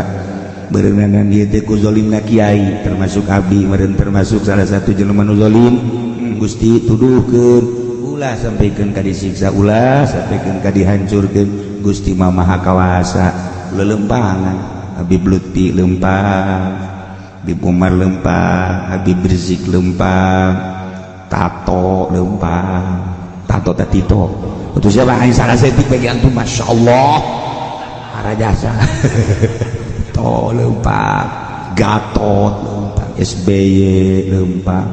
Berenang dia teh kuzalimna kiai, termasuk abdi, meureun termasuk salah satu jelema nu zalim. Gusti tuduhkeun, ulah sampaikeun ka disiksa, ulah sampaikeun ka dihancurkeun. Gusti mah maha kawasa, lelempangan. Habib Lutfi lempang, Habib Umar lempang, Habib Rizik lempang, Tato lempang, Tato Tatito. Itu siapa yang salah setik bagi antum, masya Allah, para jasa. To lempang, Gatot lempang, SBY lempang.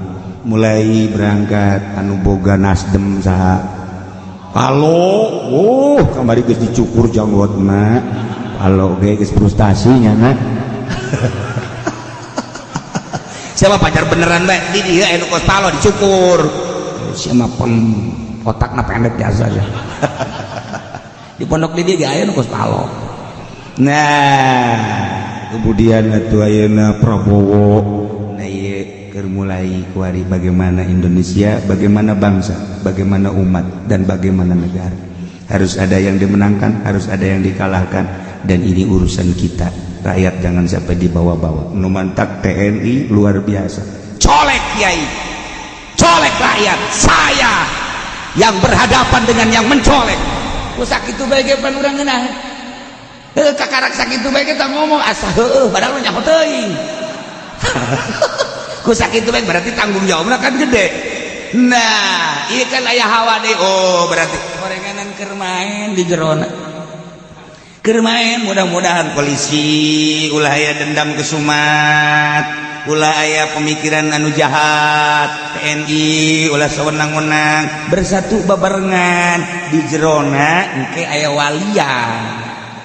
Mulai berangkat anu boga Nasdem saha. Kalau, kamari geus dicukur janggotna. Kalau geus frustasinya na. Siapa pacar beneran bae di dia anu kos palo dicukur. Siapa otakna pendek biasa aja. Di pondok di dia aya anu kos palo. Nah, kemudian atuh ayeuna Prabowo. Nah ieu keur mulai kuari bagaimana Indonesia, bagaimana bangsa, bagaimana umat dan bagaimana negara. Harus ada yang dimenangkan, harus ada yang dikalahkan, dan ini urusan kita. Rakyat jangan sampai dibawa-bawa. Numantak TNI luar biasa. Colek kiai, colek rakyat. Saya yang berhadapan dengan yang mencolek. Ku sakitu bae ge pan urang ngeunah. Kakarak sakitu bae kita ngomong asa heueuh padahal nyaho teuing. Ku sakitu bae berarti tanggung jawabna kan gede. Nah, ieu kan aya hawa deui. Oh, berarti gorenganan keur main di jerona. Keur main, mudah-mudahan polisi ulah aya dendam kesumat, ulah aya pemikiran anu jahat, TNI ulah sawenang-wenang, bersatu babarengan di jerona engke aya walian,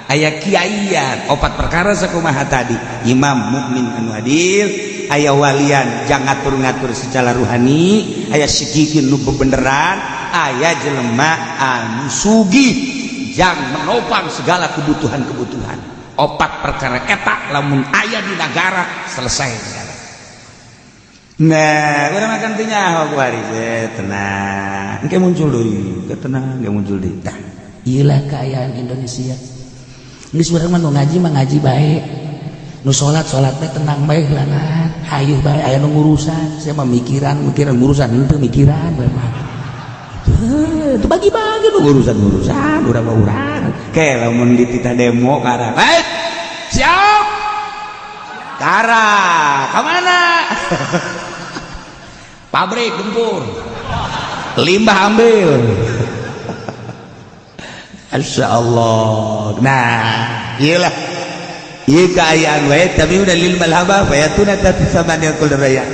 aya kiaian, 4 perkara sakumaha tadi. Imam mukmin anu adil, aya walian jang ngatur-ngatur secara ruhani, aya sikikeun nu bebeneran, aya jelema anu sugih yang menopang segala kebutuhan-kebutuhan. 4 perkara eta lamun aya di negara selesai negara. Nah, urang makan teu nyaho kuari tenang. Engke muncul deui, tenang, engke muncul deui. Tah, ieu lah kaayaan Indonesia. Geus urang mah nu ngaji mah ngaji bae. Nu salat teh tenang bae heulanan. Hayuh bae aya nu ngurusan. Saya mah mikiran ngurusan henteu mikiran bae mah. Itu bagi-bagi lu urusan urang ke lamun di titah demo karang siap karang kemana pabrik gempur limbah ambil Masya Allah. Nah iyalah iya keayaan wae tapi udah lil malhabah fayatuna tatis sama dia kul raya.